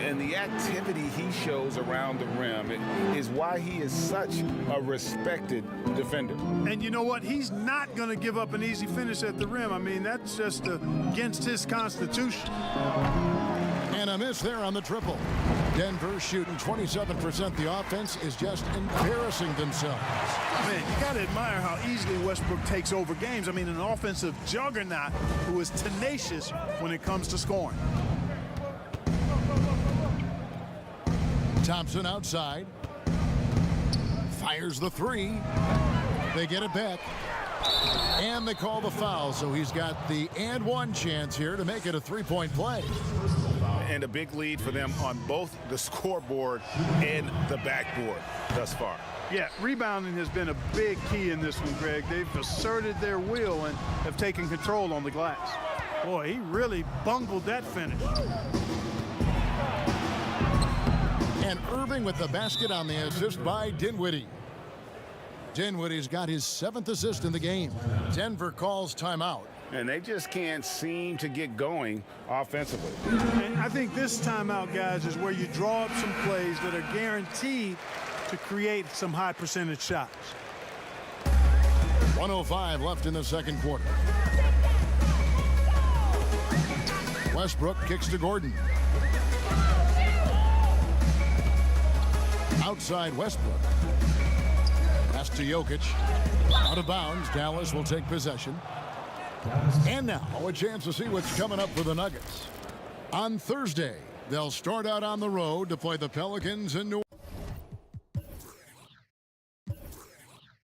And the activity he shows around the rim is why he is such a respected defender. And you know what? He's not going to give up an easy finish at the rim. I mean, that's just against his constitution. And a miss there on the triple. Denver shooting 27%. The offense is just embarrassing themselves. Man, you got to admire how easily Westbrook takes over games. I mean, an offensive juggernaut who is tenacious when it comes to scoring. Thompson outside. Fires the 3. They get it back. And they call the foul, so he's got the and one chance here to make it a 3-point play. And a big lead for them on both the scoreboard and the backboard thus far. Yeah, rebounding has been a big key in this one, Greg. They've asserted their will and have taken control on the glass. Boy, he really bungled that finish. And Irving with the basket on the assist by Dinwiddie. Dinwiddie's got his 7th assist in the game. Denver calls timeout. And they just can't seem to get going offensively. And I think this timeout, guys, is where you draw up some plays that are guaranteed to create some high percentage shots. 1:05 left in the second quarter. Westbrook kicks to Gordon. Outside Westbrook. Pass to Jokic. Out of bounds. Dallas will take possession. And now a chance to see what's coming up for the Nuggets. On Thursday, they'll start out on the road to play the Pelicans in New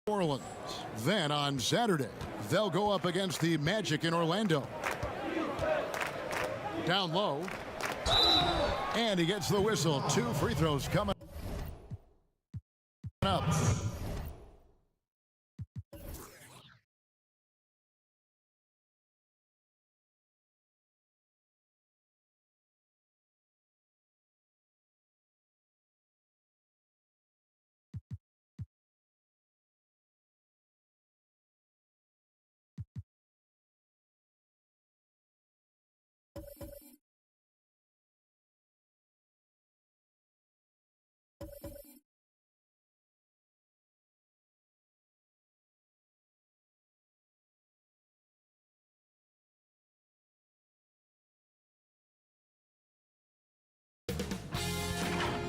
Orleans. Then on Saturday, they'll go up against the Magic in Orlando. Down low. And he gets the whistle. 2 free throws coming up.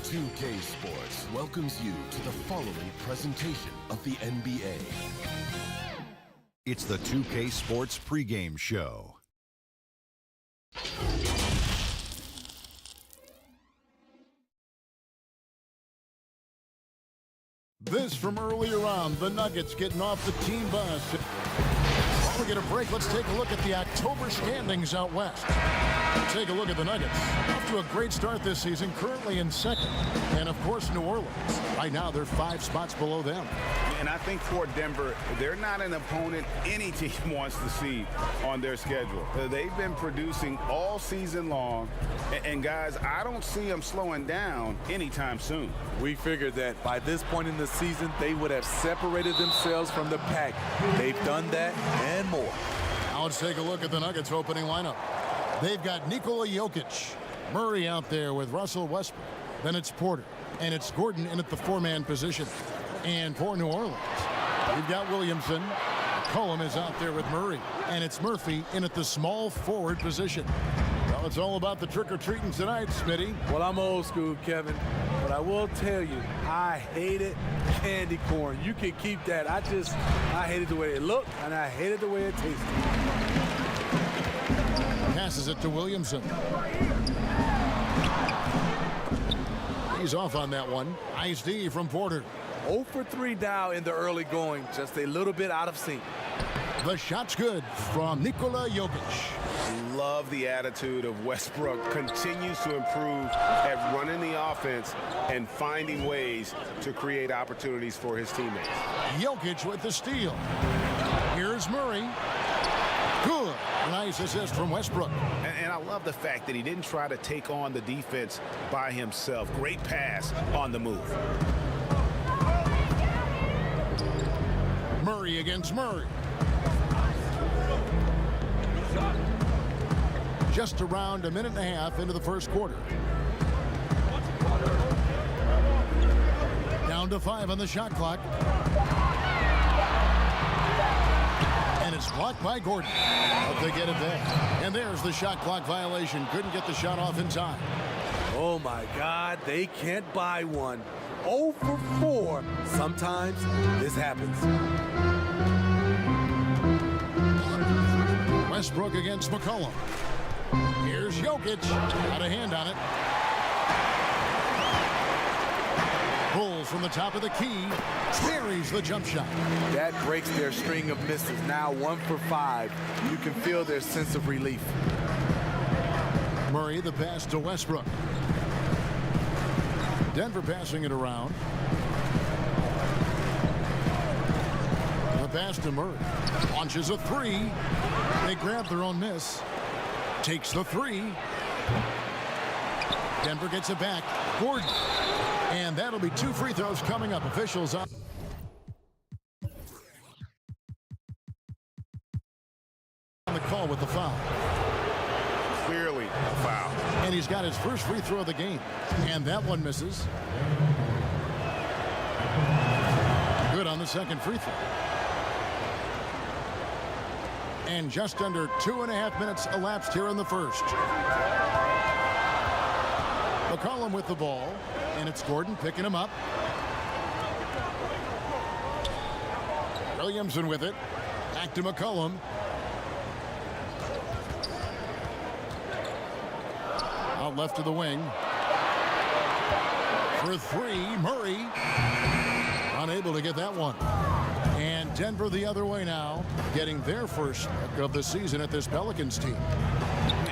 .2K Sports welcomes you to the following presentation of the NBA. It's the 2K Sports pregame show. This from earlier on, the Nuggets getting off the team bus. While we get a break, let's take a look at the October standings out west. Take a look at the Nuggets. Off to a great start this season, currently in second. And, of course, New Orleans. Right now, they're 5 spots below them. And I think for Denver, they're not an opponent any team wants to see on their schedule. They've been producing all season long. And guys, I don't see them slowing down anytime soon. We figured that by this point in the season, they would have separated themselves from the pack. They've done that and more. Now let's take a look at the Nuggets opening lineup. They've got Nikola Jokic, Murray out there with Russell Westbrook. Then it's Porter, and it's Gordon in at the four-man position. And for New Orleans, we've got Williamson. McCollum is out there with Murray, and it's Murphy in at the small forward position. Well, it's all about the trick-or-treating tonight, Smitty. Well, I'm old school, Kevin, but I will tell you, I hated candy corn. You can keep that. I hated the way it looked, and I hated the way it tasted. Passes it to Williamson. He's off on that one. Nice D from Porter. 0 for 3 now in the early going, just a little bit out of sync. The shot's good from Nikola Jokic. Love the attitude of Westbrook. Continues to improve at running the offense and finding ways to create opportunities for his teammates. Jokic with the steal. Here's Murray. Good. Nice assist from Westbrook. And I love the fact that he didn't try to take on the defense by himself. Great pass on the move. Murray against Murray. Just around a minute and a half into the first quarter. Down to 5 on the shot clock. And it's blocked by Gordon. But they get it there. And there's the shot clock violation. Couldn't get the shot off in time. Oh, my God. They can't buy one. 0 for 4. Sometimes this happens. Westbrook against McCollum. Here's Jokic. Got a hand on it. Pulls from the top of the key. Buries the jump shot. That breaks their string of misses. Now 1 for 5. You can feel their sense of relief. Murray the pass to Westbrook. Denver passing it around. The pass to Murray. Launches a three. They grab their own miss. Takes the three. Denver gets it back. Gordon. And that'll be 2 free throws coming up. Officials on the call with the foul. Clearly a foul. And he's got his first free throw of the game. And that one misses. Good on the second free throw. And just under 2.5 minutes elapsed here in the first. McCollum with the ball. And it's Gordon picking him up. Williamson with it. Back to McCollum. Out left to the wing. For 3, Murray. Unable to get that one. And Denver the other way now, getting their first of the season at this Pelicans team.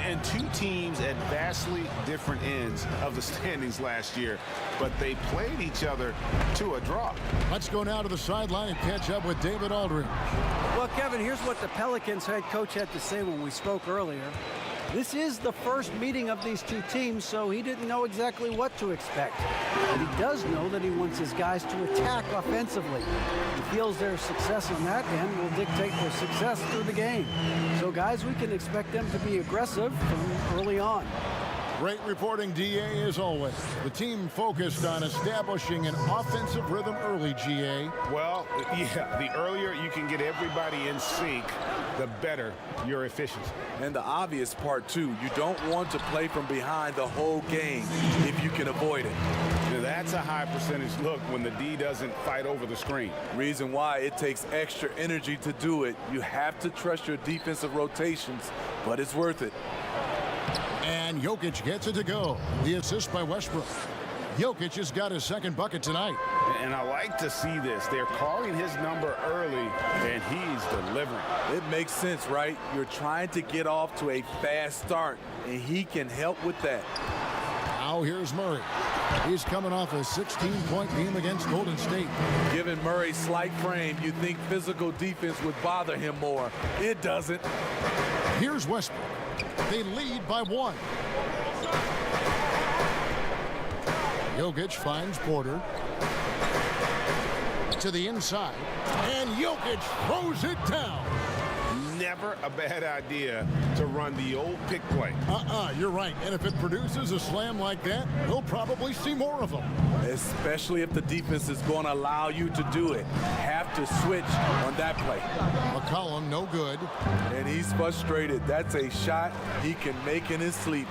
And 2 teams at vastly different ends of the standings last year, but they played each other to a draw. Let's go now to the sideline and catch up with David Aldridge. Well, Kevin, here's what the Pelicans head coach had to say when we spoke earlier. This is the first meeting of these 2 teams, so he didn't know exactly what to expect. But he does know that he wants his guys to attack offensively. He feels their success on that end will dictate their success through the game. So, guys, we can expect them to be aggressive from early on. Great reporting, DA, as always. The team focused on establishing an offensive rhythm early, GA. Well, yeah, the earlier you can get everybody in sync, the better your efficiency. And the obvious part, too, you don't want to play from behind the whole game if you can avoid it. Now, that's a high percentage look when the D doesn't fight over the screen. Reason why it takes extra energy to do it. You have to trust your defensive rotations, but it's worth it. And Jokic gets it to go. The assist by Westbrook. Jokic has got his second bucket tonight. And I like to see this. They're calling his number early, and he's delivering. It makes sense, right? You're trying to get off to a fast start, and he can help with that. Now here's Murray. He's coming off a 16-point game against Golden State. Given Murray's slight frame, you'd think physical defense would bother him more. It doesn't. Here's Westbrook. They lead by 1. Jokic finds Porter to the inside, and Jokic throws it down. never a bad idea to run the old pick play. You're right. And if it produces a slam like that, we'll probably see more of them. Especially if the defense is going to allow you to do it. Have to switch on that play. McCollum, no good. And he's frustrated. That's a shot he can make in his sleep.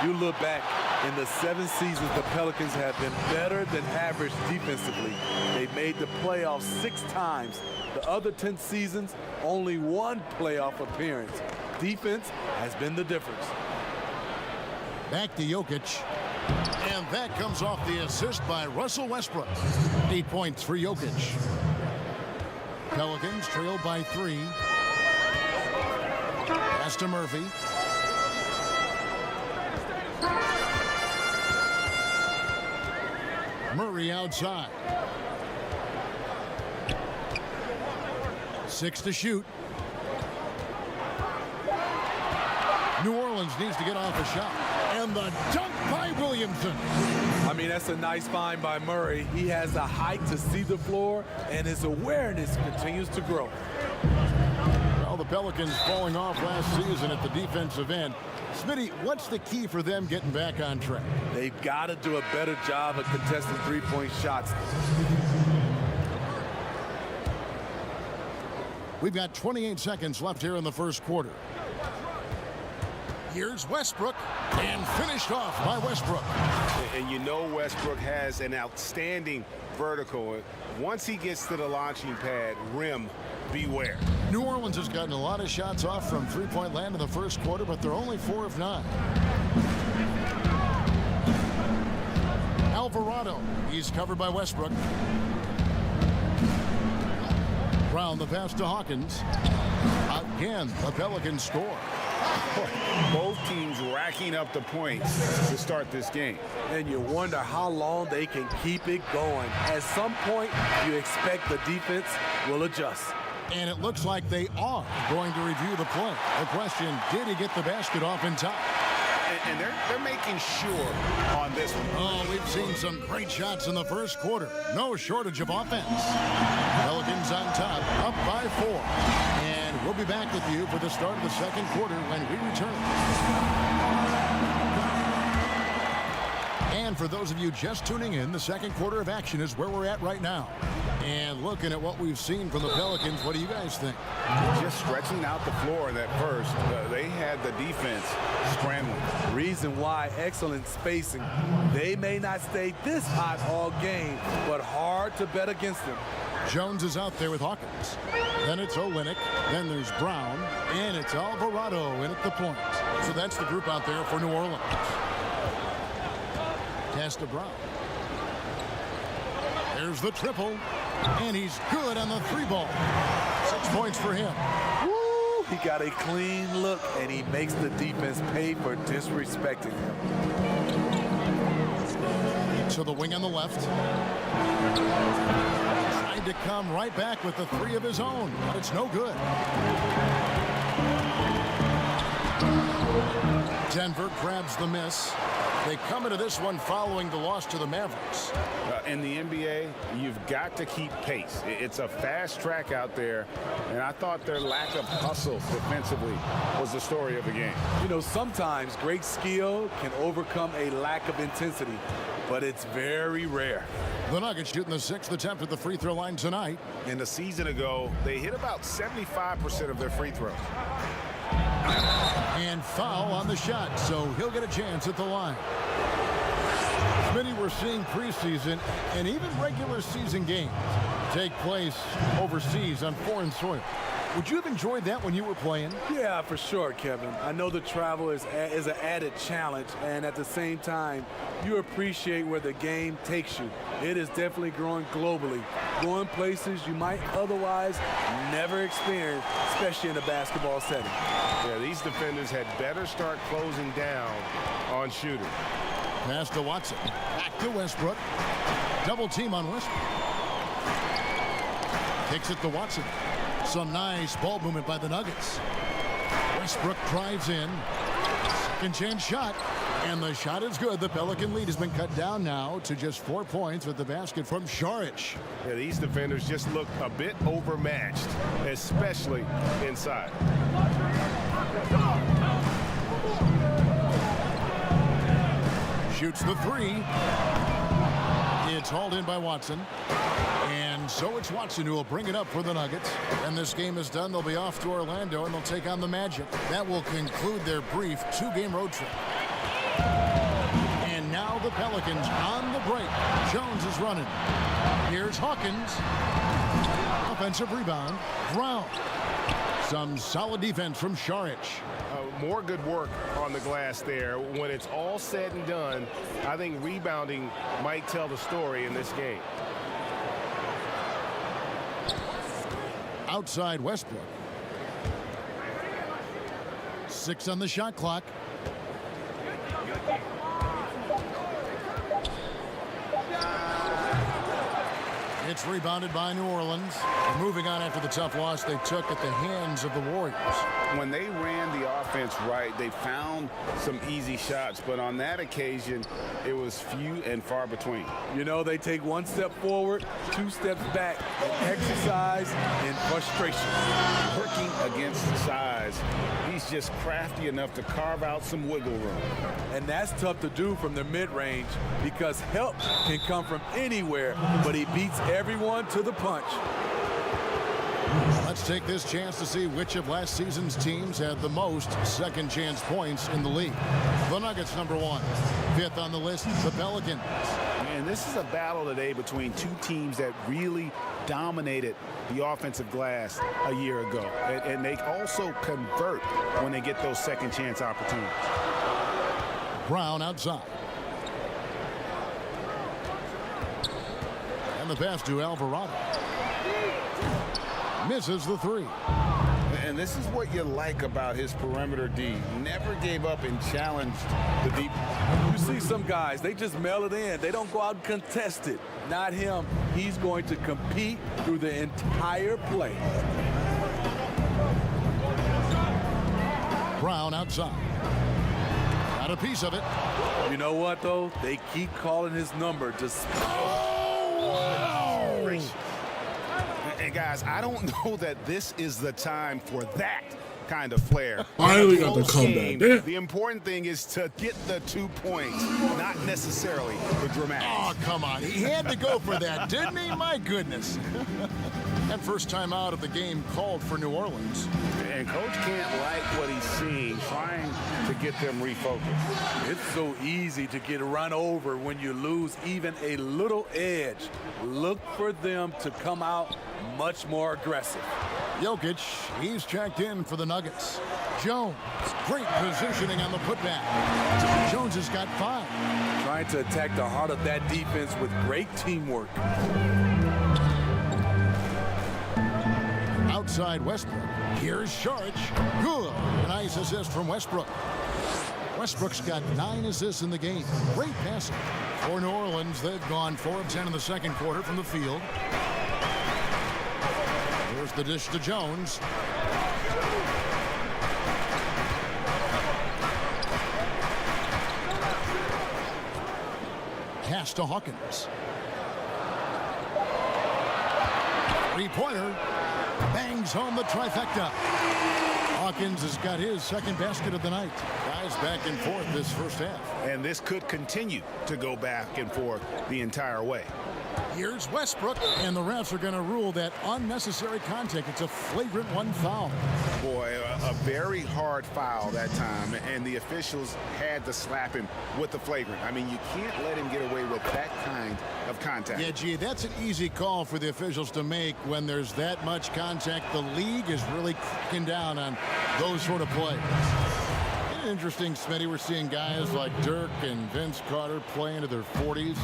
You look back, in the 7 seasons, the Pelicans have been better than average defensively. They made the playoffs 6 times. The other 10 seasons, only 1 playoff appearance. Defense has been the difference. Back to Jokic. And that comes off the assist by Russell Westbrook. 8 points for Jokic. Pelicans trail by 3. Pass to Murphy. Murray outside. 6 to shoot. New Orleans needs to get off a shot. And the dunk by Williamson. I mean, that's a nice find by Murray. He has the height to see the floor, and his awareness continues to grow. Well, the Pelicans falling off last season at the defensive end. Smitty, what's the key for them getting back on track? They've got to do a better job of contesting three-point shots. We've got 28 seconds left here in the first quarter. Here's Westbrook, and finished off by Westbrook. And you know Westbrook has an outstanding vertical. Once he gets to the launching pad, rim, beware. New Orleans has gotten a lot of shots off from three-point land in the first quarter, but they're only 4 of 9. Alvarado, he's covered by Westbrook. Brown, the pass to Hawkins. Again, the Pelicans score. Both teams racking up the points to start this game. And you wonder how long they can keep it going. At some point, you expect the defense will adjust. And it looks like they are going to review the play. The question, did he get the basket off in time? And they're making sure on this one. Oh, we've seen some great shots in the first quarter. No shortage of offense. Pelicans on top, up by 4. And we'll be back with you for the start of the second quarter when we return. And for those of you just tuning in, the second quarter of action is where we're at right now. And looking at what we've seen from the Pelicans, what do you guys think? Just stretching out the floor in that first. They had the defense scrambling. Reason why, excellent spacing. They may not stay this hot all game, but hard to bet against them. Jones is out there with Hawkins. Then it's Olynyk. Then there's Brown. And it's Alvarado in at the point. So that's the group out there for New Orleans. Pass to Brown. There's the triple. And he's good on the 3-ball. 6 points for him. Woo! He got a clean look, and he makes the defense pay for disrespecting him. To the wing on the left. Tried to come right back with the 3 of his own, but it's no good. Denver grabs the miss. They come into this one following the loss to the Mavericks. In the NBA, you've got to keep pace. It's a fast track out there, and I thought their lack of hustle defensively was the story of the game. You know, sometimes great skill can overcome a lack of intensity, but it's very rare. The Nuggets shooting the 6th attempt at the free throw line tonight. And a season ago, they hit about 75% of their free throws. And foul on the shot, so he'll get a chance at the line. Smitty, we're seeing preseason and even regular season games take place overseas on foreign soil. Would you have enjoyed that when you were playing? Yeah, for sure, Kevin. I know the travel is an added challenge, and at the same time, you appreciate where the game takes you. It is definitely growing globally, going places you might otherwise never experience, especially in a basketball setting. Yeah, these defenders had better start closing down on shooters. Pass to Watson. Back to Westbrook. Double team on Westbrook. Kicks it to Watson. Some nice ball movement by the Nuggets. Westbrook drives in. Second chance shot. And the shot is good. The Pelican lead has been cut down now to just 4 points with the basket from Šarić. Yeah, these defenders just look a bit overmatched, especially inside. Shoots the three. It's hauled in by Watson. And so it's Watson who will bring it up for the Nuggets. And this game is done. They'll be off to Orlando, and they'll take on the Magic. That will conclude their brief 2-game road trip. And now the Pelicans on the break. Jones is running. Here's Hawkins. Offensive rebound. Brown. Some solid defense from Šarić. More good work on the glass there. When it's all said and done, I think rebounding might tell the story in this game. Outside Westbrook. 6 on the shot clock. It's rebounded by New Orleans. Moving on after the tough loss they took at the hands of the Warriors. When they ran the offense right, they found some easy shots, but on that occasion, it was few and far between. You know, they take 1 step forward, 2 steps back, and exercise and frustration. Working against size, he's just crafty enough to carve out some wiggle room. And that's tough to do from the mid-range because help can come from anywhere, but he beats everyone to the punch. Let's take this chance to see which of last season's teams had the most second chance points in the league. The Nuggets, number 1. 5th on the list, the Pelicans. And this is a battle today between two teams that really dominated the offensive glass a year ago. And they also convert when they get those second chance opportunities. Brown outside. And the pass to Alvarado. Misses the 3. And this is what you like about his perimeter D. Never gave up and challenged the deep. You see some guys, they just mail it in. They don't go out and contest it. Not him. He's going to compete through the entire play. Brown outside. Got a piece of it. You know what, though? They keep calling his number. And guys, I don't know that this is the time for that kind of flair. Finally got the comeback. Damn. The important thing is to get the 2 points, not necessarily the dramatics. Oh, come on. He had to go for that, didn't he? My goodness. That first time out of the game called for New Orleans. And Coach can't like what he's seeing, trying to get them refocused. It's so easy to get run over when you lose even a little edge. Look for them to come out much more aggressive. Jokic, he's checked in for the Nuggets. Jones, great positioning on the putback. Jones has got 5. Trying to attack the heart of that defense with great teamwork. Outside Westbrook. Here's Šarić. Good. A nice assist from Westbrook. Westbrook's got 9 assists in the game. Great passing. For New Orleans, they've gone 4 of 10 in the second quarter from the field. Here's the dish to Jones. Pass to Hawkins. 3-pointer. Bangs home the trifecta. Hawkins has got his second basket of the night. Guys back and forth this first half. And this could continue to go back and forth the entire way. Here's Westbrook, and the refs are going to rule that unnecessary contact. It's a flagrant 1 foul. Boy, a very hard foul that time, and the officials had to slap him with the flagrant. I mean, you can't let him get away with that kind of contact. Yeah, gee, that's an easy call for the officials to make when there's that much contact. The league is really cracking down on those sort of plays. Isn't it interesting, Smitty, we're seeing guys like Dirk and Vince Carter play into their 40s.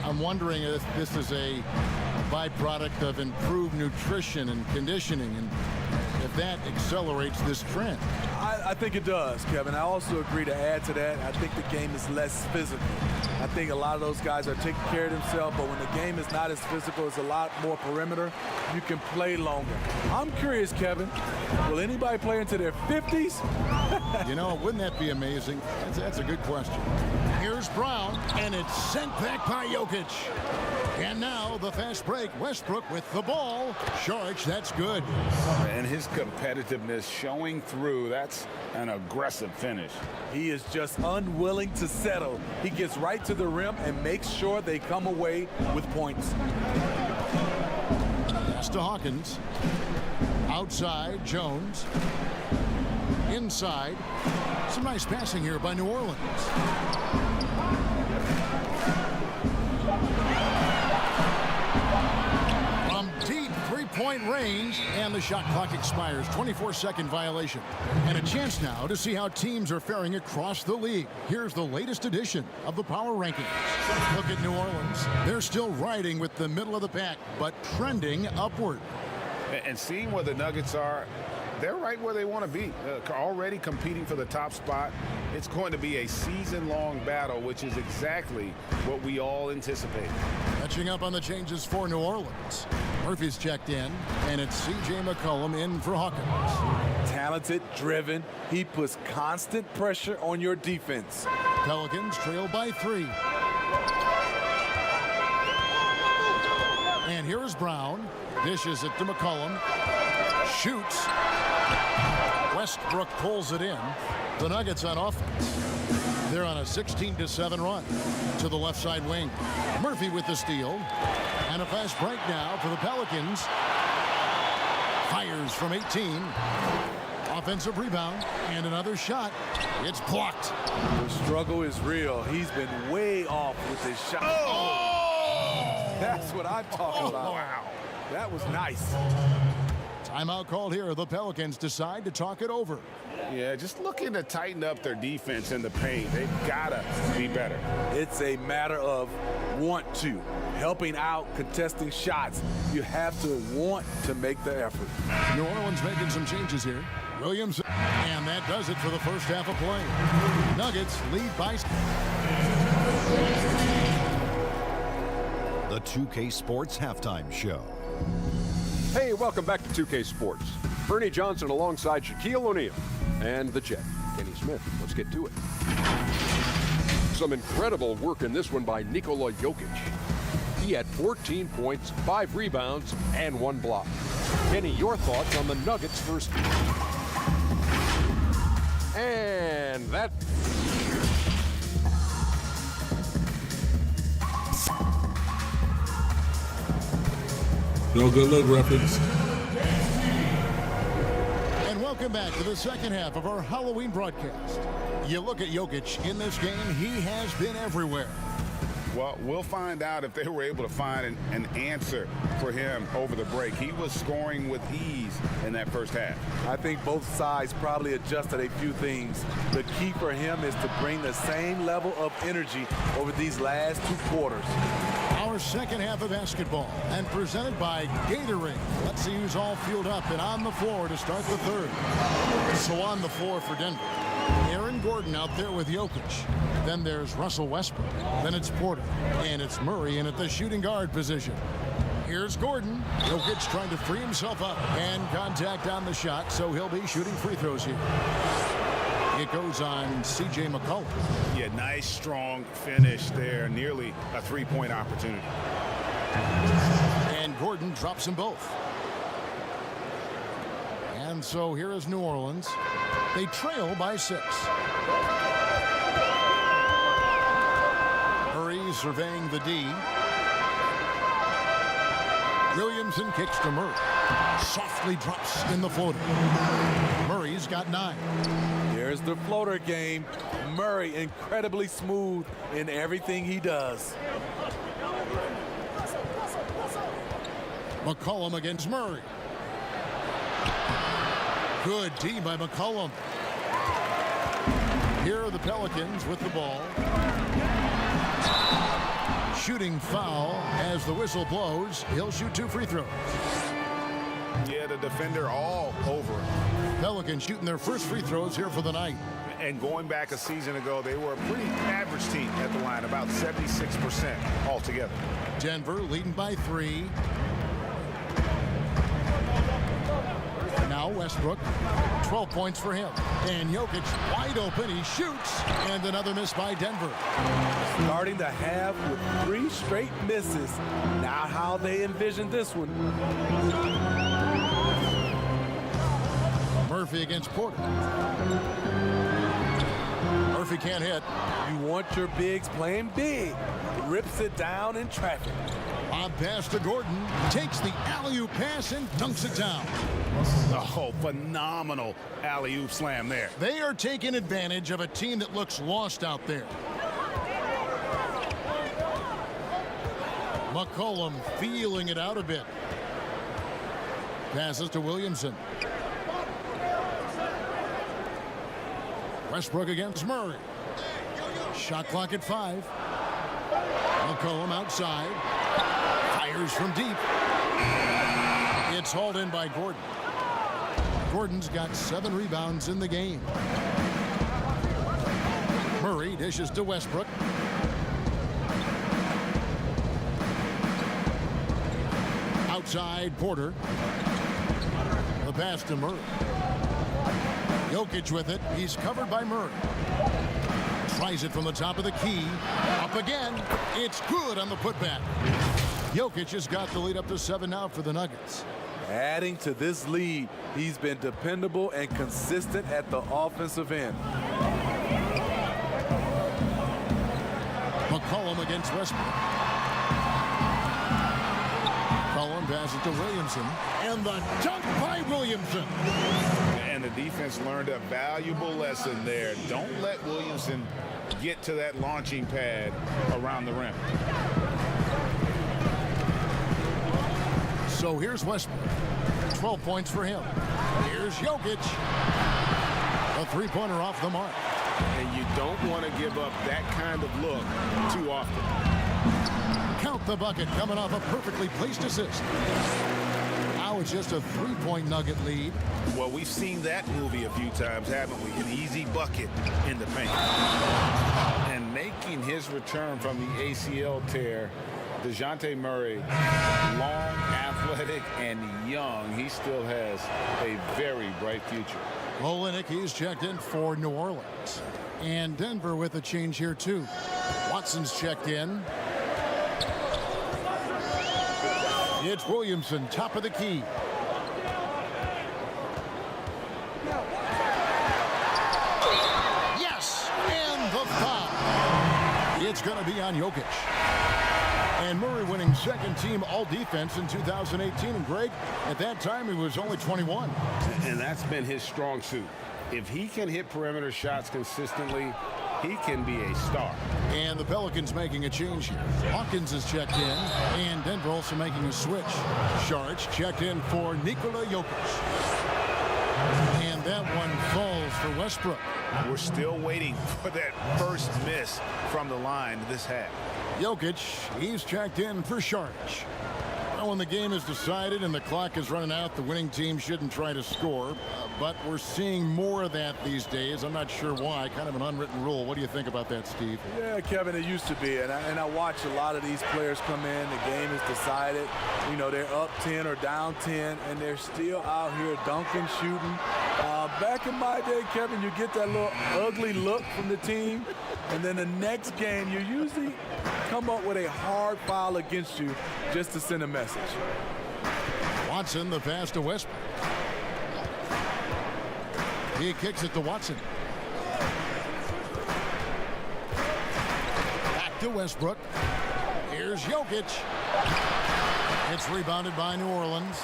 I'm wondering if this is a byproduct of improved nutrition and conditioning. And if that accelerates this trend. I think it does, Kevin. I also agree to add to that. I think the game is less physical. I think a lot of those guys are taking care of themselves, but when the game is not as physical, it's a lot more perimeter. You can play longer. I'm curious, Kevin, will anybody play into their 50s? You know, wouldn't that be amazing? That's a good question. Here's Brown, and it's sent back by Jokic. And now the fast break. Westbrook with the ball. Sharge, that's good. And his competitiveness showing through. That's an aggressive finish. He is just unwilling to settle. He gets right to the rim and makes sure they come away with points. Pass to Hawkins. Outside, Jones. Inside. Some nice passing here by New Orleans. From deep three-point range, and the shot clock expires. 24-second violation. And a chance now to see how teams are faring across the league. Here's the latest edition of the Power Rankings. Look at New Orleans. They're still riding with the middle of the pack, but trending upward. And seeing where the Nuggets are, they're right where they want to be. Already competing for the top spot. It's going to be a season-long battle, which is exactly what we all anticipate. Catching up on the changes for New Orleans. Murphy's checked in, and it's C.J. McCollum in for Hawkins. Talented, driven. He puts constant pressure on your defense. Pelicans trail by 3. And here is Brown. Dishes it to McCollum. Shoots. Westbrook pulls it in. The Nuggets on offense. They're on a 16-7 run to the left side wing. Murphy with the steal. And a fast break now for the Pelicans. Fires from 18. Offensive rebound and another shot. It's blocked. The struggle is real. He's been way off with his shot. Oh! That's what I'm talking about. Wow. That was nice. Timeout called here. The Pelicans decide to talk it over. Yeah, just looking to tighten up their defense in the paint. They've got to be better. It's a matter of want to. Helping out, contesting shots. You have to want to make the effort. New Orleans making some changes here. Williams, and that does it for the first half of play. Nuggets lead by... The 2K Sports Halftime Show. Hey, welcome back to 2K Sports. Bernie Johnson alongside Shaquille O'Neal and the Jet, Kenny Smith. Let's get to it. Some incredible work in this one by Nikola Jokic. He had 14 points, 5 rebounds, and 1 block. Kenny, your thoughts on the Nuggets' first... And that... No good look reference. And welcome back to the second half of our Halloween broadcast. You look at Jokic in this game, he has been everywhere. Well, we'll find out if they were able to find an answer for him over the break. He was scoring with ease in that first half. I think both sides probably adjusted a few things. The key for him is to bring the same level of energy over these last 2 quarters. Our second half of basketball, and presented by Gatorade. Let's see who's all fueled up and on the floor to start the third. So on the floor for Denver, Aaron Gordon out there with Jokic. Then there's Russell Westbrook. Then it's Porter. And it's Murray in at the shooting guard position. Here's Gordon. Jokic trying to free himself up. And contact on the shot, so he'll be shooting free throws here. It goes on C.J. McCollum. Yeah, nice, strong finish there. Nearly a 3-point opportunity. And Gordon drops them both. And so here is New Orleans. They trail by 6. Murray surveying the D. Williamson kicks to Murray. Softly drops in the floater. Murray's got 9. There's the floater game. Murray incredibly smooth in everything he does. McCollum against Murray. Good D by McCollum. Here are the Pelicans with the ball. Shooting foul as the whistle blows. He'll shoot 2 free throws. Yeah, the defender all over him. Pelicans shooting their first free throws here for the night. And going back a season ago, they were a pretty average team at the line, about 76% altogether. Denver leading by 3. Now Westbrook, 12 points for him. And Jokic wide open, he shoots, and another miss by Denver. Starting the half with 3 straight misses. Not how they envisioned this one. Murphy against Porter. Murphy can't hit. You want your bigs playing big. Rips it down in traffic. Bob pass to Gordon, takes the alley-oop pass and dunks it down. Oh, phenomenal alley-oop slam there. They are taking advantage of a team that looks lost out there. McCollum feeling it out a bit. Passes to Williamson. Westbrook against Murray. Shot clock at 5. McCollum outside. Fires from deep. It's hauled in by Gordon. Gordon's got 7 rebounds in the game. Murray dishes to Westbrook. Outside Porter. The pass to Murray. Jokic with it. He's covered by Murray. Tries it from the top of the key. Up again. It's good on the putback. Jokic has got the lead up to 7 now for the Nuggets. Adding to this lead, he's been dependable and consistent at the offensive end. McCollum against Westbrook. McCollum passes to Williamson. And the dunk by Williamson. And the defense learned a valuable lesson there. Don't let Williamson get to that launching pad around the rim. So here's Westbrook. 12 points for him. Here's Jokic. A three-pointer off the mark. And you don't want to give up that kind of look too often. Count the bucket coming off a perfectly placed assist. Now it's just a 3-point Nugget lead. Well, we've seen that movie a few times, haven't we? An easy bucket in the paint. And making his return from the ACL tear, DeJounte Murray, long, athletic, and young. He still has a very bright future. Olenek, he's checked in for New Orleans. And Denver with a change here, too. Watson's checked in. It's Williamson, top of the key. Yes! And the foul. It's going to be on Jokic. And Murray winning second team all-defense in 2018. And Greg, at that time, he was only 21. And that's been his strong suit. If he can hit perimeter shots consistently, he can be a star. And the Pelicans making a change here. Hawkins is checked in, and Denver also making a switch. Saric checked in for Nikola Jokic. And that one falls for Westbrook. We're still waiting for that first miss from the line this half. Jokic, he's checked in for Saric. Well, when the game is decided and the clock is running out, the winning team shouldn't try to score. But we're seeing more of that these days. I'm not sure why. Kind of an unwritten rule. What do you think about that, Steve? Yeah, Kevin, it used to be. And I watch a lot of these players come in. The game is decided. You know, they're up 10 or down 10, and they're still out here dunking, shooting. Back in my day, Kevin, you get that little ugly look from the team. And then the next game, you usually come up with a hard foul against you just to send a message. Watson, the pass to Westbrook. He kicks it to Watson. Back to Westbrook. Here's Jokic. It's rebounded by New Orleans.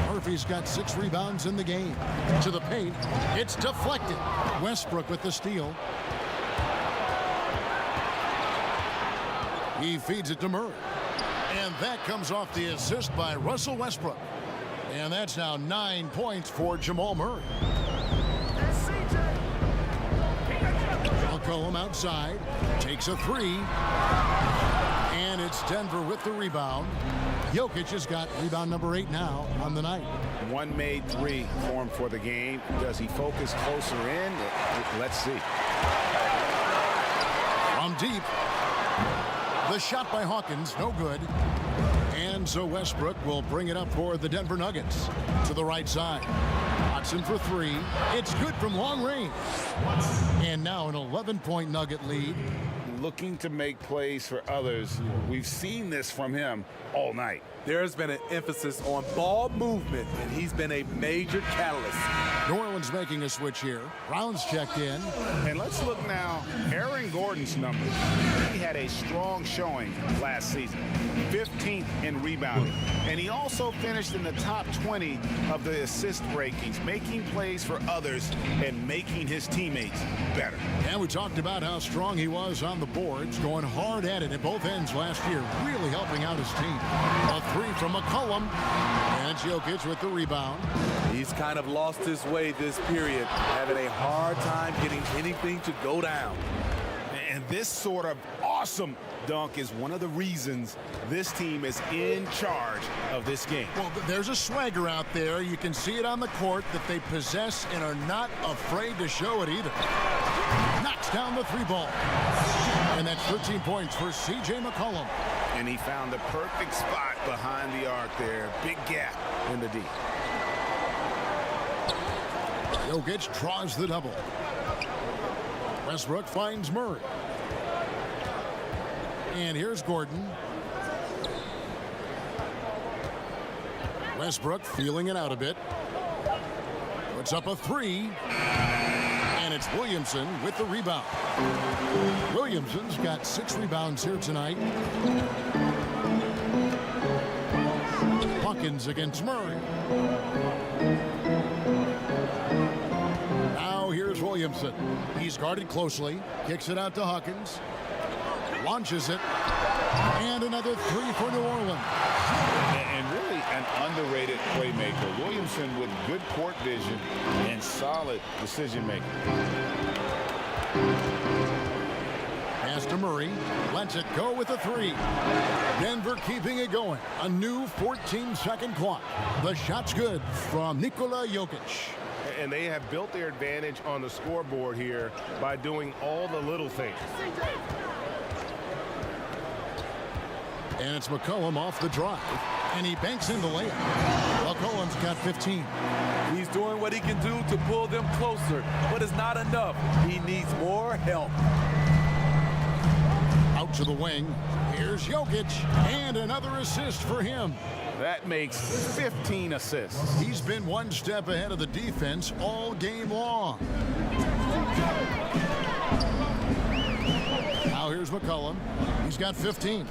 Murphy's got 6 rebounds in the game. To the paint. It's deflected. Westbrook with the steal. He feeds it to Murray. And that comes off the assist by Russell Westbrook. And that's now 9 points for Jamal Murray. McCollum outside. Takes a 3. And it's Denver with the rebound. Jokic has got rebound number 8 now on the night. One made three for him for the game. Does he focus closer in? Let's see. From deep. The shot by Hawkins, no good. And so Westbrook will bring it up for the Denver Nuggets to the right side. Watson for 3. It's good from long range. And now an 11-point Nugget lead. Looking to make plays for others. We've seen this from him all night. There's been an emphasis on ball movement, and he's been a major catalyst. New Orleans making a switch here. Brown's checked in. And let's look now. Aaron Gordon's numbers. He had a strong showing last season. 15th in rebounding. And he also finished in the top 20 of the assist rankings, making plays for others and making his teammates better. And we talked about how strong he was on the boards, going hard at it at both ends last year, really helping out his team. A 3 from McCollum. And it's Jokic with the rebound. He's kind of lost his way this period, having a hard time getting anything to go down. And this sort of awesome dunk is one of the reasons this team is in charge of this game. Well, there's a swagger out there. You can see it on the court that they possess and are not afraid to show it either. Knocks down the 3 ball. And that's 13 points for C.J. McCollum. And he found the perfect spot behind the arc there. Big gap in the D. Jokic draws the double. Westbrook finds Murray. And here's Gordon. Westbrook feeling it out a bit. Puts up a 3. And it's Williamson with the rebound. Williamson's got 6 rebounds here tonight. Hawkins against Murray. Now here's Williamson. He's guarded closely. Kicks it out to Hawkins. Launches it. And another 3 for New Orleans. And really an underrated playmaker. Williamson with good court vision and solid decision making. Pass to Murray. Lets it go with a 3. Denver keeping it going. A new 14-second clock. The shot's good from Nikola Jokic. And they have built their advantage on the scoreboard here by doing all the little things. And it's McCollum off the drive. And he banks in the layup. McCollum's got 15. He's doing what he can do to pull them closer, but it's not enough. He needs more help. Out to the wing. Here's Jokic. And another assist for him. That makes 15 assists. He's been one step ahead of the defense all game long. Now here's McCollum. He's got 15.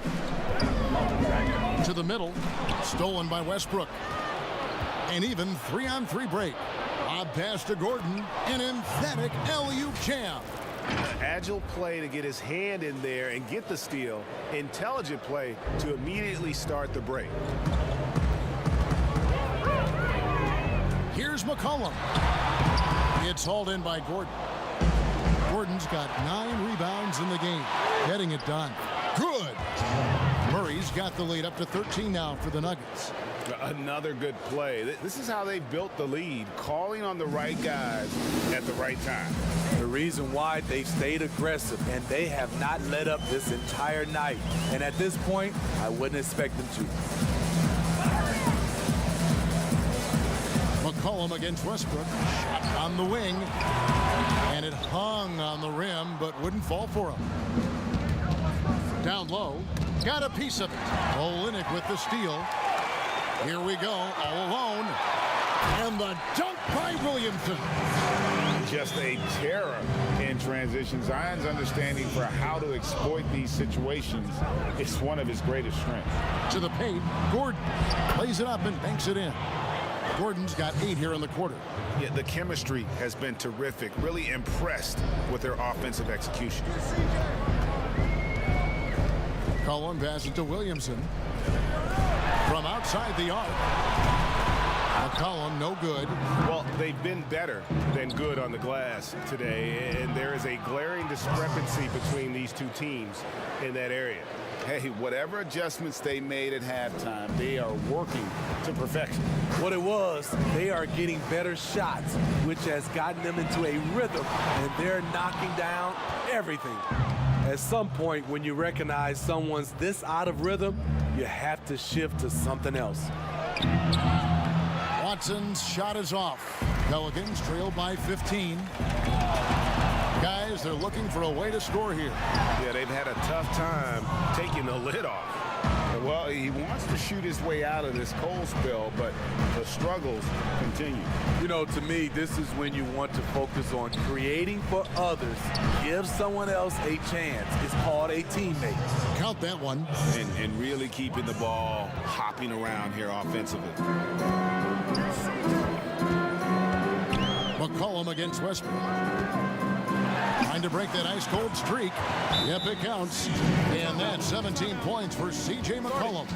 To the middle. Stolen by Westbrook. An even 3-on-3 break. Lob pass to Gordon. An emphatic alley-oop jam. Agile play to get his hand in there and get the steal. Intelligent play to immediately start the break. Here's McCollum. It's hauled in by Gordon. Gordon's got 9 rebounds in the game. Getting it done. Good. Murray's got the lead up to 13 now for the Nuggets. Another good play. This is how they built the lead, calling on the right guys at the right time. The reason why they've stayed aggressive, and they have not let up this entire night. And at this point, I wouldn't expect them to. McCollum against Westbrook. Shot on the wing. And it hung on the rim, but wouldn't fall for him. Down low. Got a piece of it. Olynyk with the steal. Here we go, all alone. And the dunk by Williamson. Just a terror in transition. Zion's understanding for how to exploit these situations is one of his greatest strengths. To the paint, Gordon plays it up and banks it in. Gordon's got 8 here in the quarter. Yeah, the chemistry has been terrific. Really impressed with their offensive execution. Cullen passes to Williamson. From outside the arc. McCollum, no good. Well, they've been better than good on the glass today, and there is a glaring discrepancy between these two teams in that area. Hey, whatever adjustments they made at halftime, they are working to perfection. What it was, they are getting better shots, which has gotten them into a rhythm, and they're knocking down everything. At some point, when you recognize someone's this out of rhythm, you have to shift to something else. Watson's shot is off. Pelicans trail by 15. Guys, they're looking for a way to score here. Yeah, they've had a tough time taking the lid off. Well, he wants to shoot his way out of this cold spell, but the struggles continue. You know, to me, this is when you want to focus on creating for others. Give someone else a chance. It's called a teammate. Count that one. And really keeping the ball hopping around here offensively. McCollum against Westbrook. Trying to break that ice-cold streak. Yep, it counts. And that's 17 points for C.J. McCollum.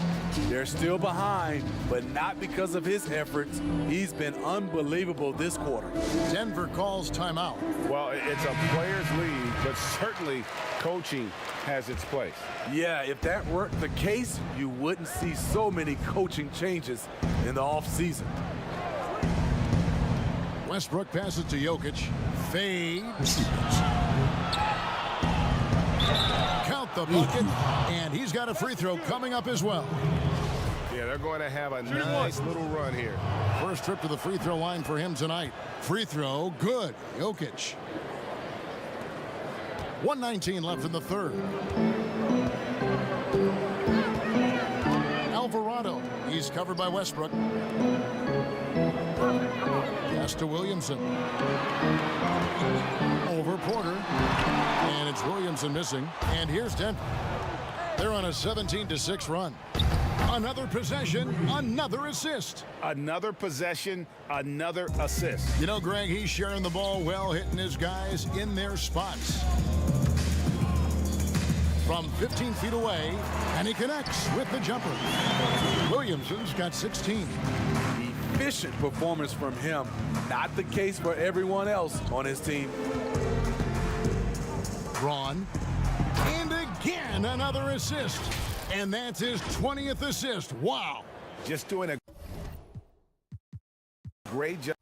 They're still behind, but not because of his efforts. He's been unbelievable this quarter. Denver calls timeout. Well, it's a players' league, but certainly coaching has its place. Yeah, if that weren't the case, you wouldn't see so many coaching changes in the offseason. Westbrook passes to Jokic. Fades. Count the bucket. And he's got a free throw coming up as well. Yeah, they're going to have a nice little run here. First trip to the free throw line for him tonight. Free throw, good. Jokic. 1:19 left in the third. Alvarado. He's covered by Westbrook. Pass to Williamson. Over Porter. And it's Williamson missing. And here's Denver. They're on a 17-6 run. Another possession, another assist. Another possession, another assist. You know, Greg, he's sharing the ball well, hitting his guys in their spots. From 15 feet away, and he connects with the jumper. Williamson's got 16. Efficient performance from him. Not the case for everyone else on his team. Braun. And again, another assist. And that's his 20th assist. Wow. Just doing a great job.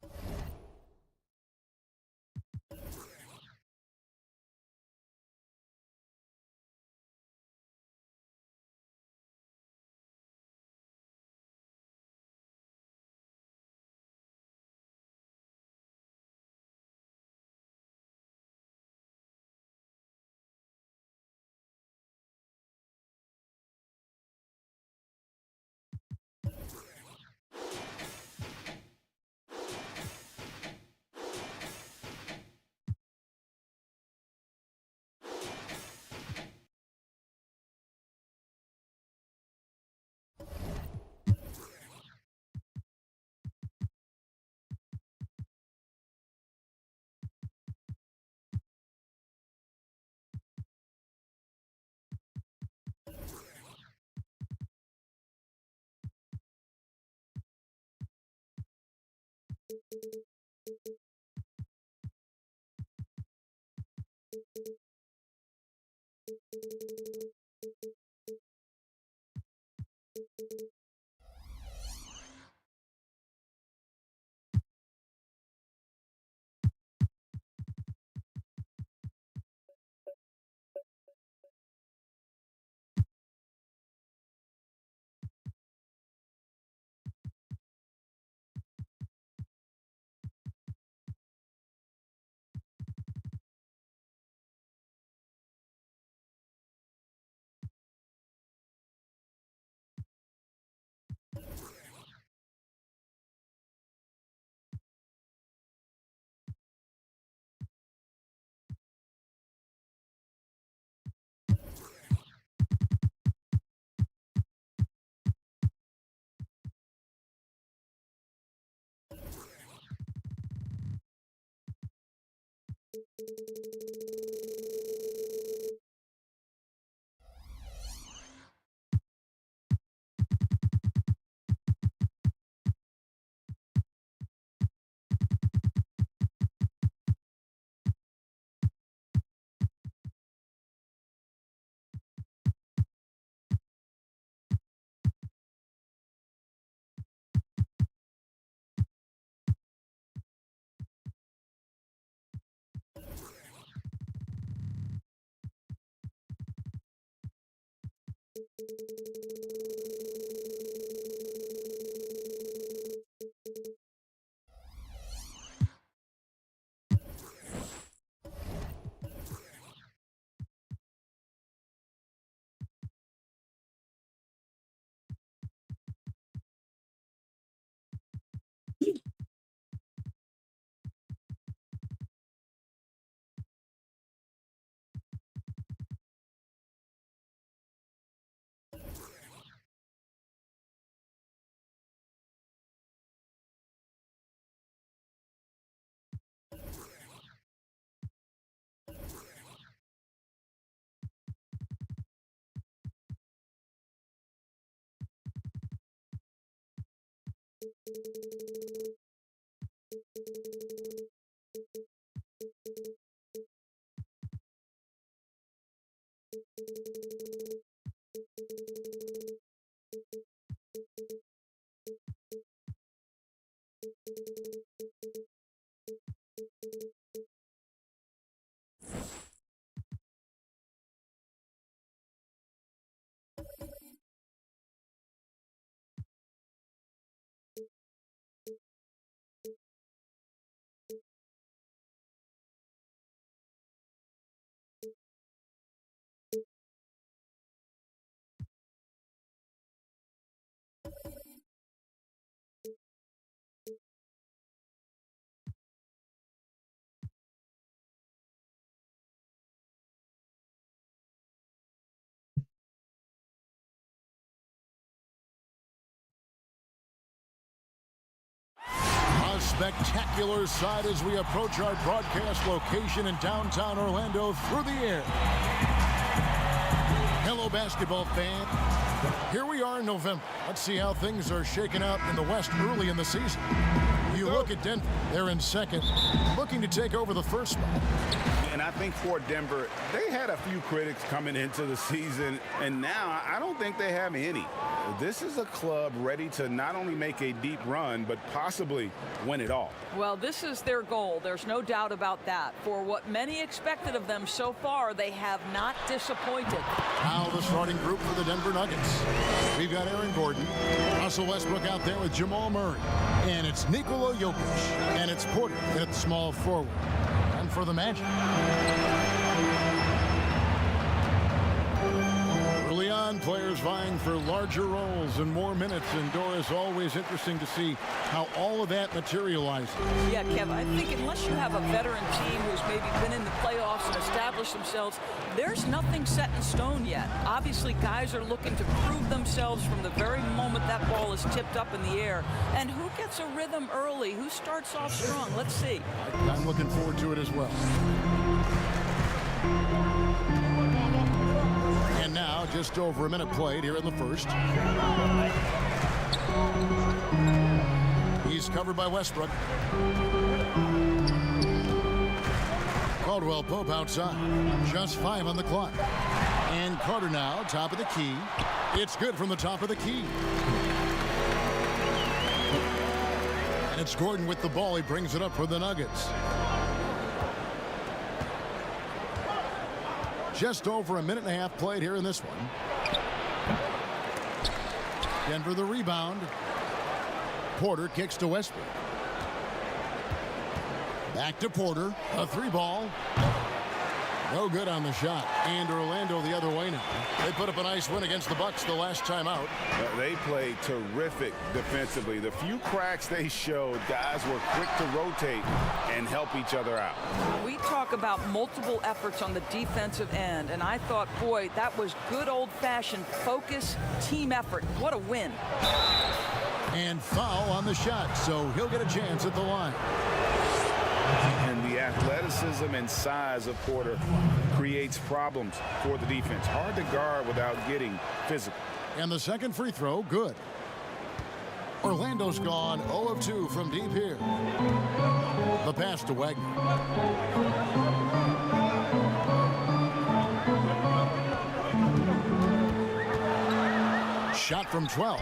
A spectacular sight as we approach our broadcast location in downtown Orlando through the air. Hello, basketball fan. Here we are in November. Let's see how things are shaking out in the West early in the season. You look at Denver, they're in second, looking to take over the first spot. And I think for Denver, they had a few critics coming into the season, and now I don't think they have any. This is a club ready to not only make a deep run, but possibly win it all. Well, this is their goal. There's no doubt about that. For what many expected of them so far, they have not disappointed. Now the starting group for the Denver Nuggets. We've got Aaron Gordon, Russell Westbrook out there with Jamal Murray, and it's Nikola Jokic, and it's Porter at small forward. And for the Magic, early on, players vying for larger roles and more minutes, and Doris, always interesting to see how all of that materializes. Yeah, Kev, I think unless you have a veteran team who's maybe been in the playoffs and established themselves, there's nothing set in stone yet. Obviously, guys are looking to prove themselves from the very moment that ball is tipped up in the air. And who gets a rhythm early? Who starts off strong? Let's see. I'm looking forward to it as well. And now, just over a minute played here in the first. He's covered by Westbrook. Caldwell Pope outside. Just 5 on the clock. And Carter now, top of the key. It's good from the top of the key. And it's Gordon with the ball. He brings it up for the Nuggets. Just over a minute and a half played here in this one. Denver the rebound. Porter kicks to Westbrook. Back to Porter. A 3-ball. No good on the shot. And Orlando the other way now. They put up a nice win against the Bucks the last time out. They played terrific defensively. The few cracks they showed, guys were quick to rotate and help each other out. We talk about multiple efforts on the defensive end, and I thought, boy, that was good old-fashioned focus, team effort. What a win. And foul on the shot, so he'll get a chance at the line. And the athleticism and size of Porter creates problems for the defense. Hard to guard without getting physical. And the second free throw, good. Orlando's gone 0 of 2 from deep here. The pass to Wagner. Shot from 12.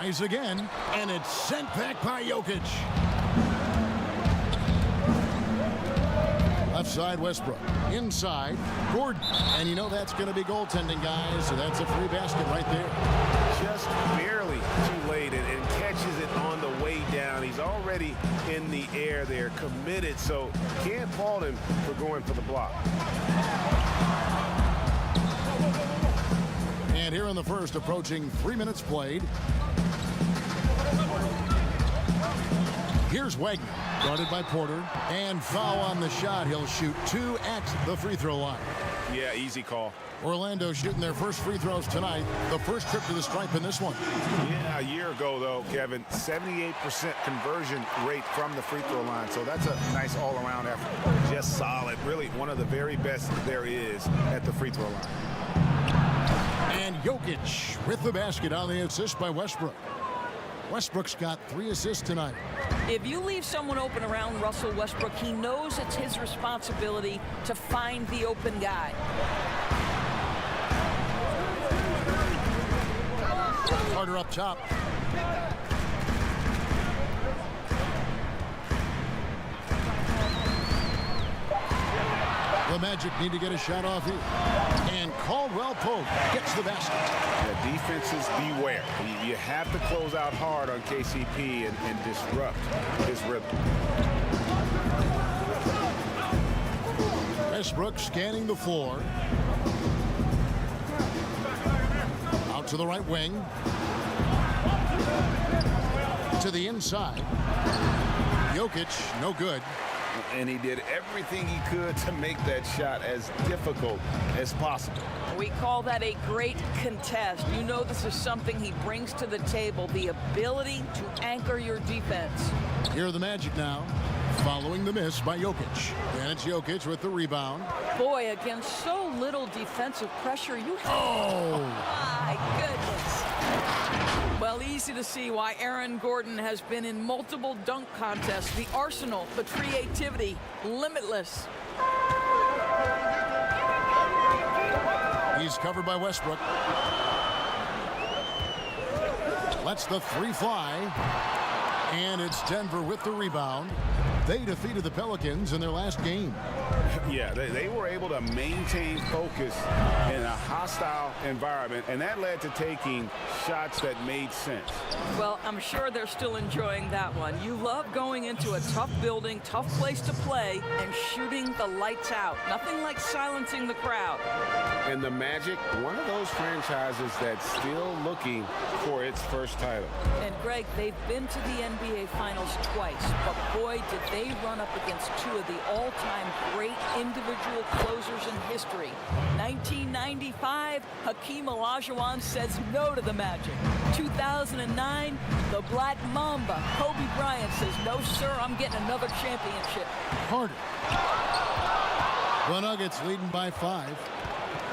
Tries again, and it's sent back by Jokic. A Left side, Westbrook. Inside, Gordon. And you know that's going to be goaltending, guys. So that's a free basket right there. Just barely too late and catches it on the way down. He's already in the air there, committed, so can't fault him for going for the block. And here in the first, approaching 3 minutes played. Here's Wagner, guarded by Porter, and foul on the shot. He'll shoot 2 at the free throw line. Yeah, easy call. Orlando shooting their first free throws tonight. The first trip to the stripe in this one. Yeah, a year ago, though, Kevin, 78% conversion rate from the free throw line. So that's a nice all-around effort. Just solid. Really one of the very best there is at the free throw line. And Jokic with the basket on the assist by Westbrook. Westbrook's got 3 assists tonight. If you leave someone open around Russell Westbrook, he knows it's his responsibility to find the open guy. Carter up top. The Magic need to get a shot off here. And Caldwell Pope gets the basket. Yeah, defenses beware. You have to close out hard on KCP and disrupt his rhythm. Westbrook scanning the floor. Out to the right wing. To the inside. Jokic, no good. And he did everything he could to make that shot as difficult as possible. We call that a great contest. You know this is something he brings to the table, the ability to anchor your defense. Here are the Magic now, following the miss by Jokic. And it's Jokic with the rebound. Boy, against so little defensive pressure, you have... Oh! My goodness. Well, easy to see why Aaron Gordon has been in multiple dunk contests. The arsenal, the creativity, limitless. He's covered by Westbrook. Lets the 3 fly. And it's Denver with the rebound. They defeated the Pelicans in their last game. Yeah, they were able to maintain focus in a hostile environment, and that led to taking shots that made sense. Well, I'm sure they're still enjoying that one. You love going into a tough building, tough place to play, and shooting the lights out. Nothing like silencing the crowd. And the Magic, one of those franchises that's still looking for its first title. And Greg, they've been to the NBA Finals twice, but boy, did they run up against 2 of the all-time great individual closers in history. 1995, Hakeem Olajuwon says no to the Magic. 2009, the Black Mamba, Kobe Bryant, says, no, sir, I'm getting another championship. Carter. The Nuggets leading by 5.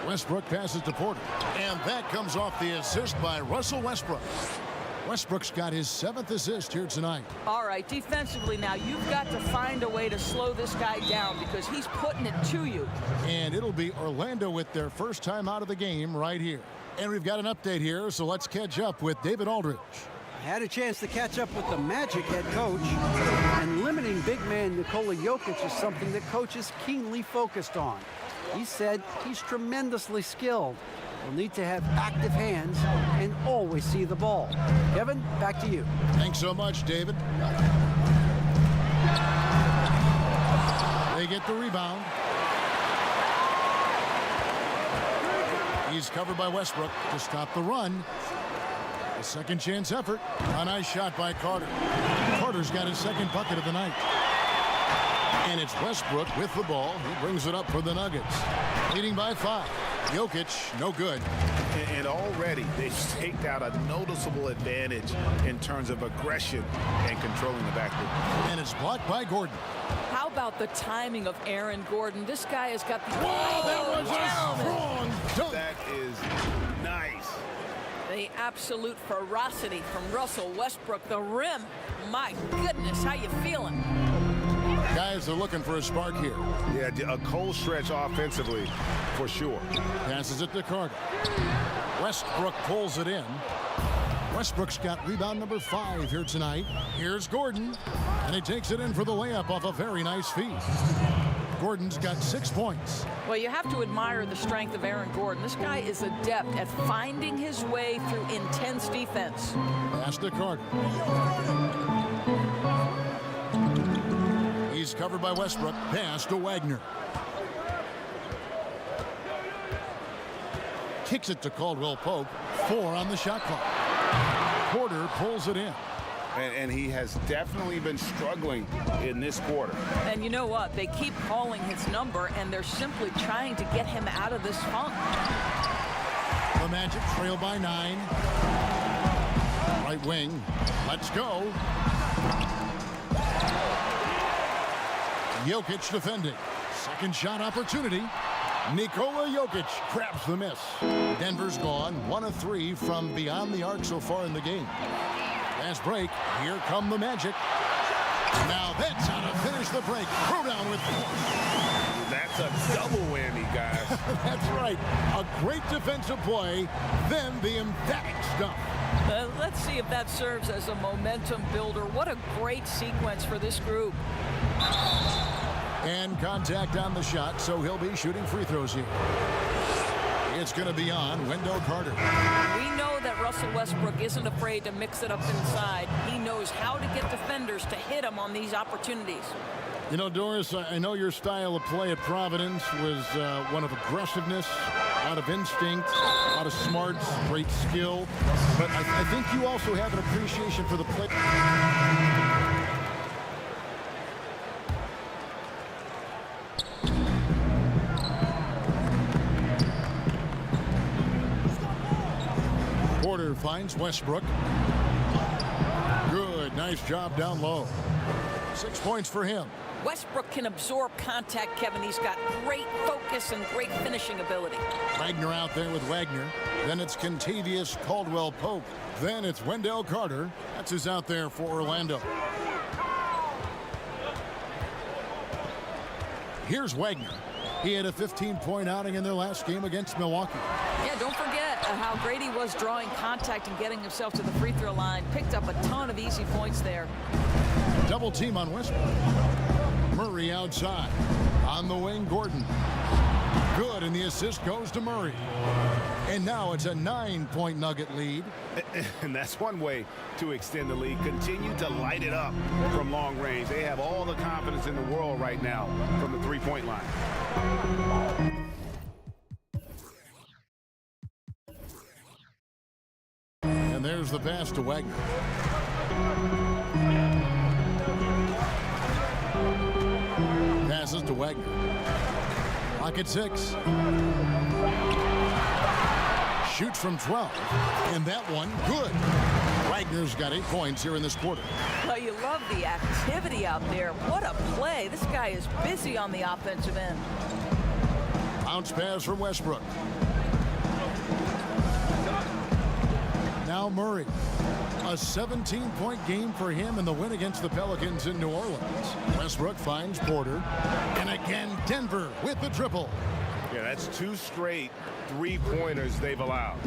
Westbrook passes to Porter. And that comes off the assist by Russell Westbrook. Westbrook's got his 7th assist here tonight. All right, defensively now, you've got to find a way to slow this guy down because he's putting it to you. And it'll be Orlando with their first time out of the game right here. And we've got an update here, so let's catch up with David Aldridge. I had a chance to catch up with the Magic head coach, and limiting big man Nikola Jokic is something that coach is keenly focused on. He said he's tremendously skilled. Will need to have active hands and always see the ball. Kevin, back to you. Thanks so much, David. They get the rebound. He's covered by Westbrook to stop the run. A second chance effort. A nice shot by Carter. Carter's got his 2nd bucket of the night. And it's Westbrook with the ball. He brings it up for the Nuggets. Leading by 5. Jokic, no good. And already they've staked out a noticeable advantage in terms of aggression and controlling the backcourt. And it's blocked by Gordon. How about the timing of Aaron Gordon? This guy has got the... Whoa, that was a strong dunk. That is nice. The absolute ferocity from Russell Westbrook. The rim. My goodness, how you feeling? Guys are looking for a spark here. Yeah, a cold stretch offensively, for sure. Passes it to Carter. Westbrook pulls it in. Westbrook's got rebound number 5 here tonight. Here's Gordon, and he takes it in for the layup off a very nice feed. Gordon's got 6 points. Well, you have to admire the strength of Aaron Gordon. This guy is adept at finding his way through intense defense. Pass to Carter. He's covered by Westbrook. Pass to Wagner. Kicks it to Caldwell Pope. 4 on the shot clock. Porter pulls it in. And he has definitely been struggling in this quarter. And you know what? They keep calling his number, and they're simply trying to get him out of this funk. The Magic trail by 9. Right wing. Let's go. Jokic defending. Second shot opportunity. Nikola Jokic grabs the miss. Denver's gone 1 of 3 from beyond the arc so far in the game. Fast break. Here come the Magic. Now that's how to finish the break. Throw down with force. That's a double whammy, guys. That's right. A great defensive play, then the emphatic stuff. Let's see if that serves as a momentum builder. What a great sequence for this group. And contact on the shot, so he'll be shooting free throws here. It's going to be on Wendell Carter. We know that Russell Westbrook isn't afraid to mix it up inside. He knows how to get defenders to hit him on these opportunities. You know, Doris, I know your style of play at Providence was one of aggressiveness, out of instinct, out of smarts, great skill. But I think you also have an appreciation for the play. Porter finds Westbrook. Good, nice job down low. 6 points for him. Westbrook can absorb contact, Kevin. He's got great focus and great finishing ability. Wagner out there with Wagner. Then it's Contavious Caldwell Pope. Then it's Wendell Carter. That's who's out there for Orlando. Here's Wagner. He had a 15-point outing in their last game against Milwaukee. Yeah, don't forget how great he was drawing contact and getting himself to the free throw line. Picked up a ton of easy points there. Double team on Westbrook. Murray outside. On the wing, Gordon. Good, and the assist goes to Murray. And now it's a 9-point Nugget lead. And that's one way to extend the lead. Continue to light it up from long range. They have all the confidence in the world right now from the three-point line. And there's the pass to Wagner. Passes to Wagner. Clock at 6. Shoots from 12. And that one, good. Wagner's got 8 points here in this quarter. Well, you love the activity out there. What a play. This guy is busy on the offensive end. Bounce pass from Westbrook. Now Murray. A 17-point game for him in the win against the Pelicans in New Orleans. Westbrook finds Porter. And again, Denver with the triple. Yeah, that's 2 straight three-pointers they've allowed.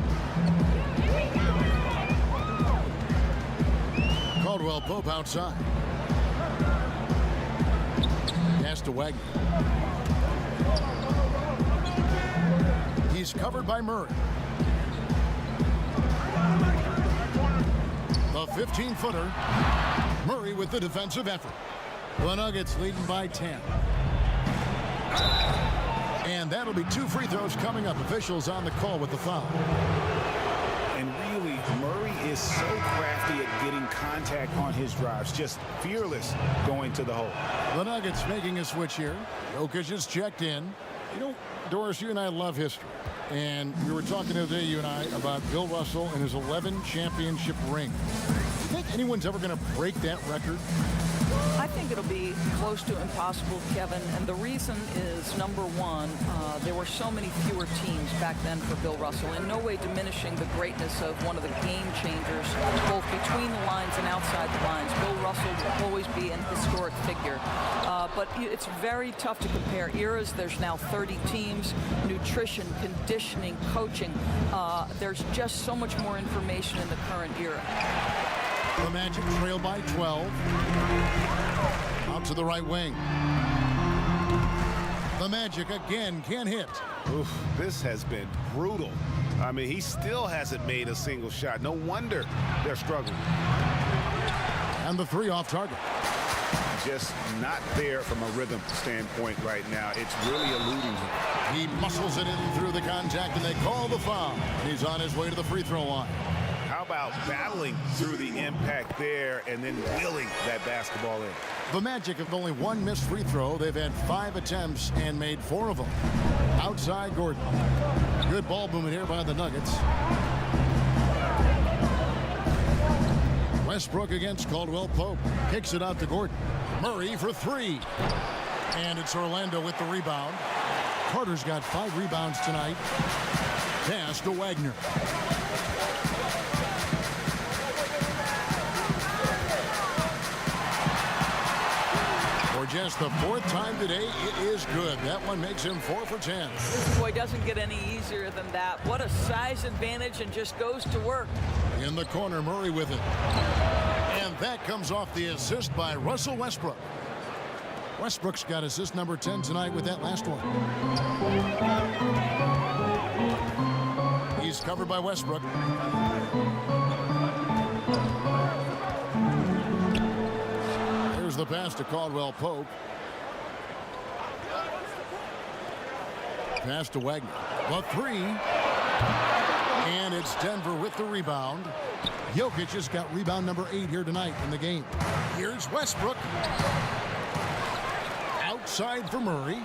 Caldwell Pope outside. Pass to Wagner. He's covered by Murray. The 15-footer. Murray with the defensive effort. The Nuggets leading by 10. And that'll be 2 free throws coming up. Officials on the call with the foul. And really, Murray is so crafty at getting contact on his drives. Just fearless going to the hole. The Nuggets making a switch here. Jokic is checked in. You know, Doris, you and I love history. And we were talking the other day, you and I, about Bill Russell and his 11 championship rings. Do you think anyone's ever going to break that record? I think it'll be close to impossible, Kevin, and the reason is, number one, there were so many fewer teams back then for Bill Russell, in no way diminishing the greatness of one of the game changers, both between the lines and outside the lines. Bill Russell will always be an historic figure. But it's very tough to compare eras. There's now 30 teams, nutrition, conditioning, coaching. There's just so much more information in the current era. The Magic trail by 12. Out to the right wing. The Magic again can't hit. Oof, this has been brutal. I mean, he still hasn't made a single shot. No wonder they're struggling. And the three off target. Just not there from a rhythm standpoint right now. It's really eluding him. He muscles it in through the contact, and they call the foul. He's on his way to the free throw line. How about battling through the impact there and then willing that basketball in? The Magic have only one missed free throw. They've had 5 attempts and made 4 of them. Outside Gordon. Good ball movement here by the Nuggets. Westbrook against Caldwell Pope. Kicks it out to Gordon. Murray for 3. And it's Orlando with the rebound. Carter's got 5 rebounds tonight. Pass to Wagner. For just the 4th time today, it is good. That one makes him 4 for 10. This boy doesn't get any easier than that. What a size advantage, and just goes to work. In the corner, Murray with it. And that comes off the assist by Russell Westbrook. Westbrook's got assist number 10 tonight with that last one. He's covered by Westbrook. Here's the pass to Caldwell Pope. Pass to Wagner. The 3. And it's Denver with the rebound. Jokic has got rebound number 8 here tonight in the game. Here's Westbrook. Outside for Murray.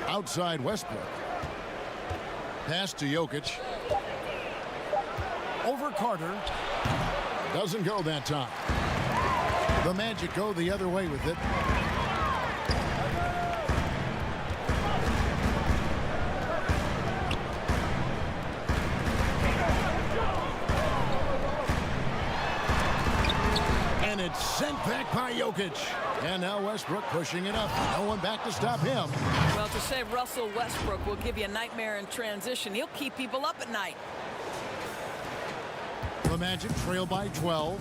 Outside Westbrook. Pass to Jokic. Over Carter. Doesn't go that time. The Magic go the other way with it. And it's sent back by Jokic. And now Westbrook pushing it up. No one back to stop him. Well, to say Russell Westbrook will give you a nightmare in transition, he'll keep people up at night. The Magic trail by 12.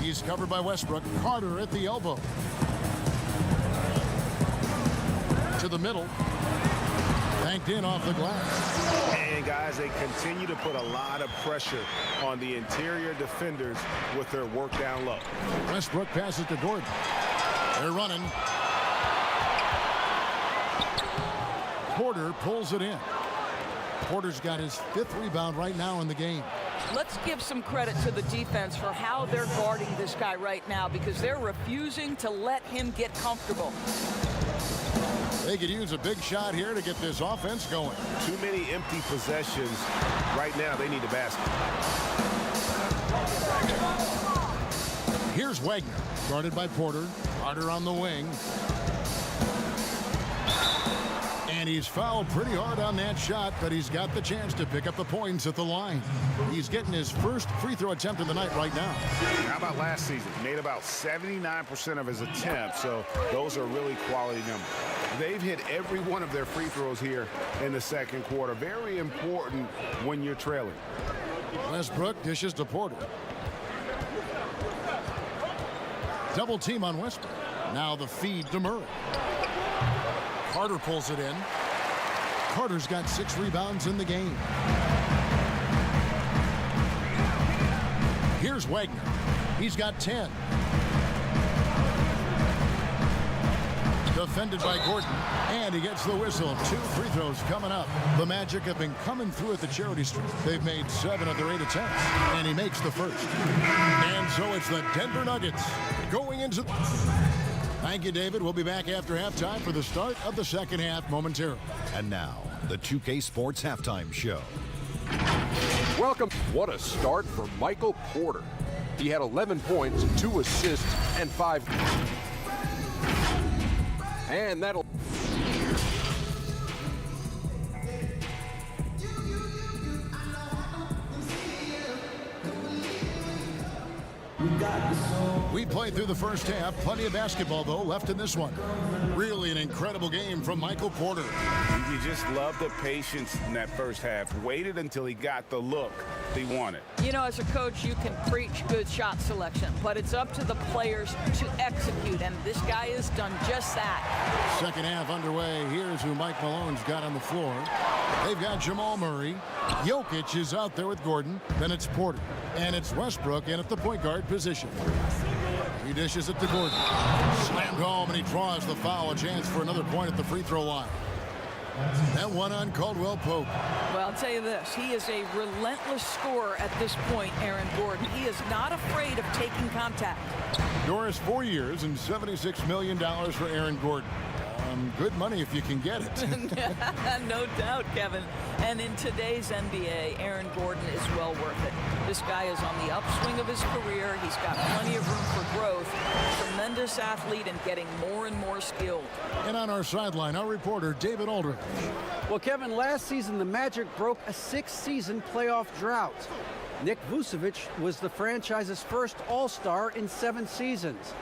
He's covered by Westbrook. Carter at the elbow. To the middle. Banked in off the glass. And guys, they continue to put a lot of pressure on the interior defenders with their work down low. Westbrook passes to Gordon. They're running. Porter pulls it in. Porter's got his 5th rebound right now in the game. Let's give some credit to the defense for how they're guarding this guy right now, because they're refusing to let him get comfortable. They could use a big shot here to get this offense going. Too many empty possessions. Right now, they need a basket. Here's Wagner, guarded by Porter. Carter on the wing. And he's fouled pretty hard on that shot, but he's got the chance to pick up the points at the line. He's getting his first free throw attempt of the night right now. How about last season? He made about 79% of his attempts, so those are really quality numbers. They've hit every one of their free throws here in the second quarter. Very important when you're trailing. Westbrook dishes to Porter. Double team on Westbrook. Now the feed to Murray. Carter pulls it in. Carter's got 6 rebounds in the game. Here's Wagner. He's got 10. Defended by Gordon, and he gets the whistle. 2 free throws coming up. The Magic have been coming through at the charity stripe. They've made 7 of their 8 attempts, and he makes the first. And so it's the Denver Nuggets going into... Thank you, David. We'll be back after halftime for the start of the second half momentarily. And now, the 2K Sports Halftime Show. Welcome. What a start for Michael Porter. He had 11 points, 2 assists, and 5. And that'll... We got the soul. We played through the first half. Plenty of basketball, though, left in this one. Really an incredible game from Michael Porter. You just love the patience in that first half. Waited until he got the look he wanted. You know, as a coach, you can preach good shot selection, but it's up to the players to execute, and this guy has done just that. Second half underway. Here's who Mike Malone's got on the floor. They've got Jamal Murray. Jokic is out there with Gordon. Then it's Porter. And it's Westbrook in at the point guard position. He dishes it to Gordon. Slammed home, and he draws the foul. A chance for another point at the free throw line. That one on Caldwell Pope. Well, I'll tell you this. He is a relentless scorer at this point, Aaron Gordon. He is not afraid of taking contact. Doris, 4 years and $76 million for Aaron Gordon. Good money if you can get it. No doubt, Kevin. And in today's NBA, Aaron Gordon is well worth it. This guy is on the upswing of his career. He's got plenty of room for growth. Tremendous athlete and getting more and more skilled. And on our sideline, our reporter, David Aldridge. Well, Kevin, last season the Magic broke a 6-season playoff drought. Nick Vucevic was the franchise's first All-Star in 7 seasons.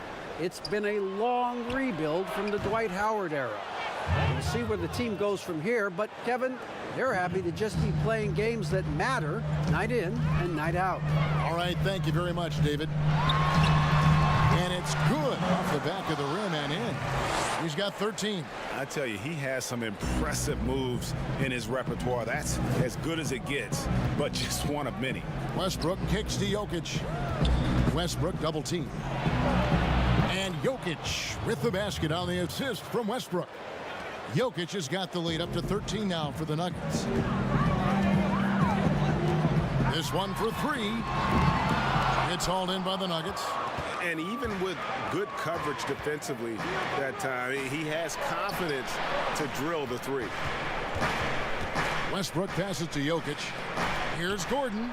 It's been a long rebuild from the Dwight Howard era. We'll see where the team goes from here, but Kevin, they're happy to just be playing games that matter night in and night out. All right, thank you very much, David. And it's good off the back of the rim and in. He's got 13. I tell you, he has some impressive moves in his repertoire. That's as good as it gets, but just one of many. Westbrook kicks to Jokic. Westbrook double team. And Jokic with the basket on the assist from Westbrook. Jokic has got the lead up to 13 now for the Nuggets. This one for 3. It's hauled in by the Nuggets. And even with good coverage defensively that time, he has confidence to drill the 3. Westbrook passes to Jokic. Here's Gordon.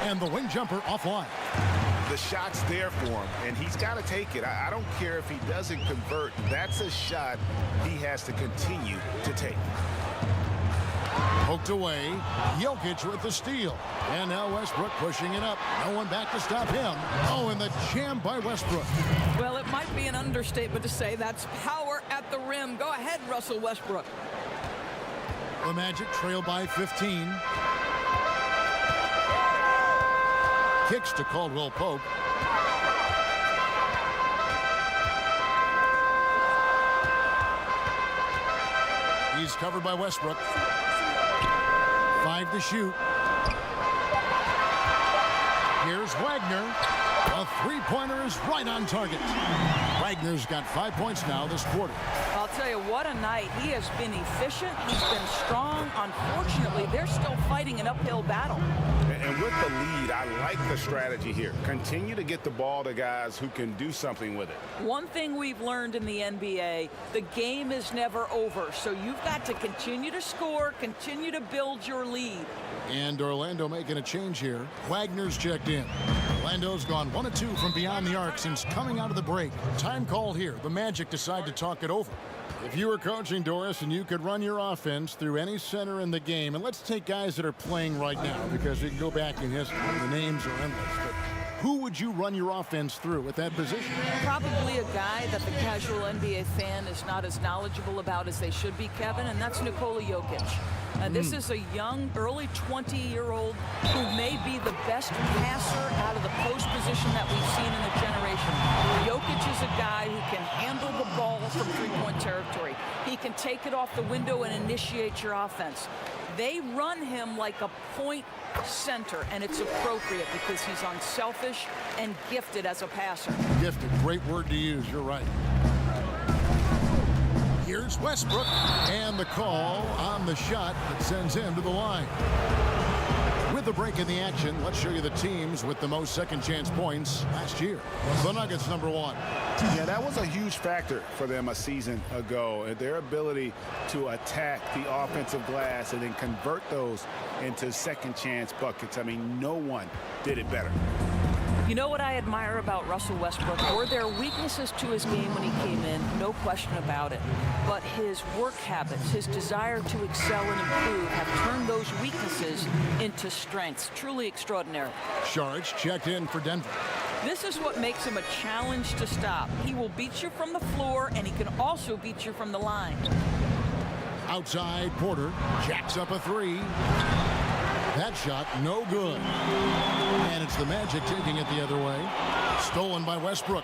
And the wing jumper offline. The shot's there for him, and he's got to take it. I don't care if he doesn't convert. That's a shot he has to continue to take. Poked away. Jokic with the steal. And now Westbrook pushing it up. No one back to stop him. Oh, and the jam by Westbrook. Well, it might be an understatement to say that's power at the rim. Go ahead, Russell Westbrook. The Magic trail by 15. Kicks to Caldwell Pope. He's covered by Westbrook. 5 to shoot. Here's Wagner. A three-pointer is right on target. Wagner's got 5 points now this quarter. I'll tell you, what a night. He has been efficient. He's been strong. Unfortunately, they're still fighting an uphill battle. And with the lead, I like the strategy here. Continue to get the ball to guys who can do something with it. One thing we've learned in the NBA, the game is never over. So you've got to continue to score, continue to build your lead. And Orlando making a change here. Wagner's checked in. Orlando's gone 1 of 2 from beyond the arc since coming out of the break. Time called here. The Magic decide to talk it over. If you were coaching, Doris, and you could run your offense through any center in the game, and let's take guys that are playing right now because we can go back in history. The names are endless. But who would you run your offense through at that position? Probably a guy that the casual NBA fan is not as knowledgeable about as they should be, Kevin, and that's Nikola Jokic. This is a young, early 20-year-old who may be the best passer out of the post position that we've seen in a generation. Jokic is a guy who can handle the ball from three-point territory. He can take it off the window and initiate your offense. They run him like a point center, and it's appropriate because he's unselfish and gifted as a passer. Gifted, great word to use, you're right. Here's Westbrook, and the call on the shot that sends him to the line. With the break in the action, let's show you the teams with the most second chance points last year. The Nuggets, number 1. Yeah, that was a huge factor for them a season ago. Their ability to attack the offensive glass and then convert those into second chance buckets. I mean, no one did it better. You know what I admire about Russell Westbrook? Were there weaknesses to his game when he came in? No question about it. But his work habits, his desire to excel and improve have turned those weaknesses into strengths. Truly extraordinary. Saric checked in for Denver. This is what makes him a challenge to stop. He will beat you from the floor, and he can also beat you from the line. Outside, Porter jacks up a three. That shot, no good. And it's the Magic taking it the other way. Stolen by Westbrook.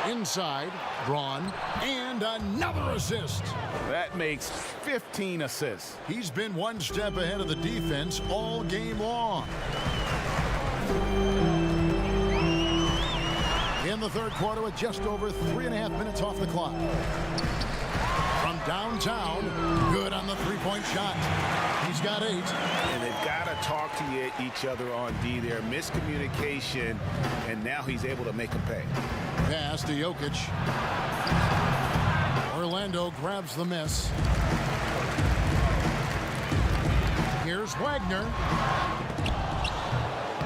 Inside, Braun, and another assist. That makes 15 assists. He's been one step ahead of the defense all game long. In the third quarter with just over 3.5 minutes off the clock. From downtown, good on the three-point shot. He's got 8. And they've got to talk to each other on D there. Miscommunication, and now he's able to make them pay. Pass to Jokic. Orlando grabs the miss. Here's Wagner.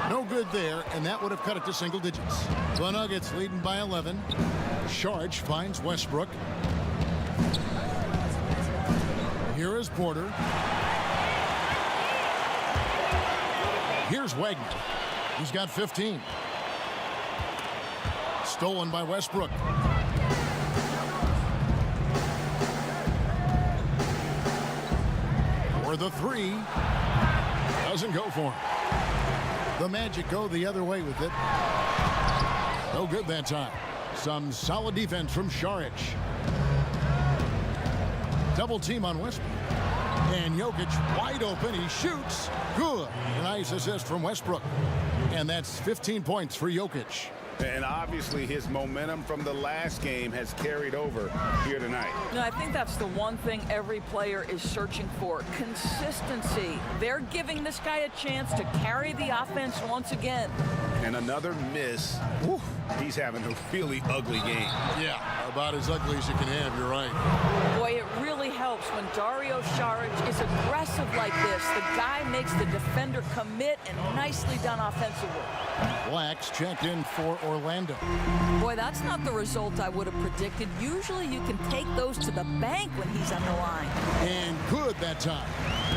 No good there, and that would have cut it to single digits. The Nuggets leading by 11. Saric finds Westbrook. Here is Porter. Here's Wagner. He's got 15. Stolen by Westbrook. For the three. Doesn't go for him. The Magic go the other way with it. No good that time. Some solid defense from Saric. Double team on Westbrook. And Jokic wide open. He shoots. Good. Nice assist from Westbrook. And that's 15 points for Jokic. And obviously his momentum from the last game has carried over here tonight. No, I think that's the one thing every player is searching for. Consistency. They're giving this guy a chance to carry the offense once again. And another miss. Whew, he's having a really ugly game. Yeah, about as ugly as you can have, you're right. Boy, it really helps when Dario Saric is aggressive like this. The guy makes the defender commit, and nicely done offensively. Blacks checked in for Orlando. Boy, that's not the result I would have predicted. Usually you can take those to the bank when he's on the line. And good that time.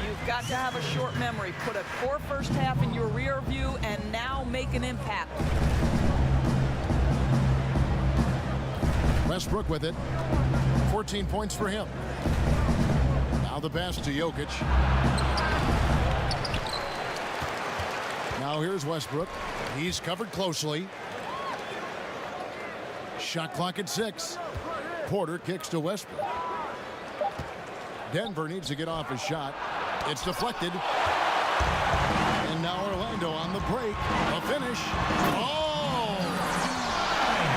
You've got to have a short memory. Put a poor first half in your rear view and now make an impact. Westbrook with it. 14 points for him. Now the pass to Jokic. Now here's Westbrook. He's covered closely. Shot clock at 6. Porter kicks to Westbrook. Denver needs to get off his shot. It's deflected. And now Orlando on the break. A finish. Oh!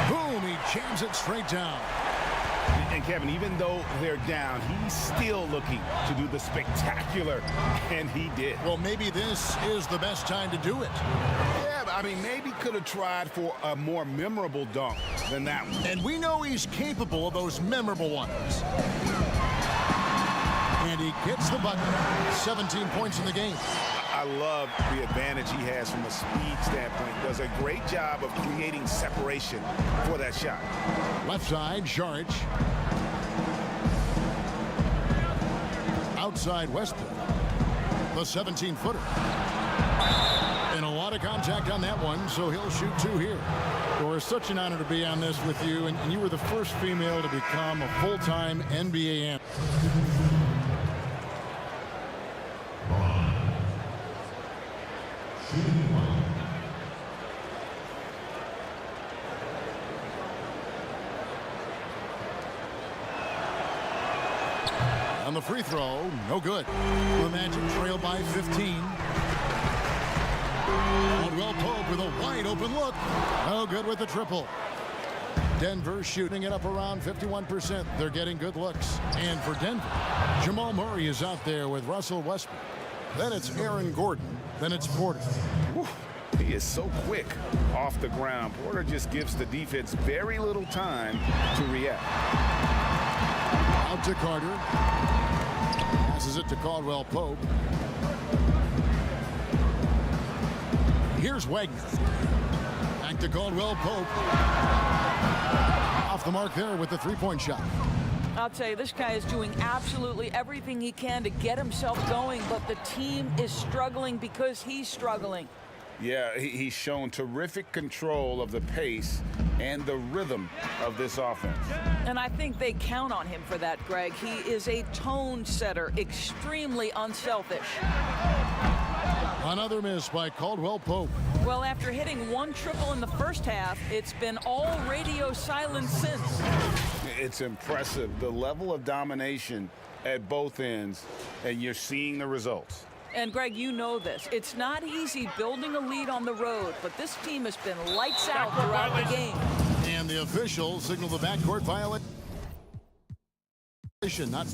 Boom! He jams it straight down. And Kevin, even though they're down, he's still looking to do the spectacular, and he did. Well, maybe this is the best time to do it. Yeah, but I mean, maybe could have tried for a more memorable dunk than that one. And we know he's capable of those memorable ones. And he gets the bucket. 17 points in the game. I love the advantage he has from a speed standpoint. Does a great job of creating separation for that shot. Left side, Saric. Outside Westbrook. The 17-footer. And a lot of contact on that one, so he'll shoot 2 here. Well, it's such an honor to be on this with you, and you were the first female to become a full-time NBA analyst. On the free throw, no good. The Magic trail by 15. Caldwell Pope with a wide open look. No good with the triple. Denver shooting it up around 51%. They're getting good looks. And for Denver, Jamal Murray is out there with Russell Westbrook. Then it's Aaron Gordon. Then it's Porter. Whew. He is so quick off the ground. Porter just gives the defense very little time to react. Out to Carter. Passes it to Caldwell Pope. Here's Wagner. point to Caldwell Pope. Off the mark there with the three-point shot. I'll tell you, this guy is doing absolutely everything he can to get himself going, but the team is struggling because he's struggling. Yeah, he's shown terrific control of the pace and the rhythm of this offense. And I think they count on him for that, Greg. He is a tone setter, extremely unselfish. Another miss by Caldwell Pope. Well, after hitting one triple in the first half, it's been all radio silence since. It's impressive, the level of domination at both ends, and you're seeing the results. And, Greg, you know this. It's not easy building a lead on the road, but this team has been lights out throughout the game. And the officials signal the backcourt violation. Not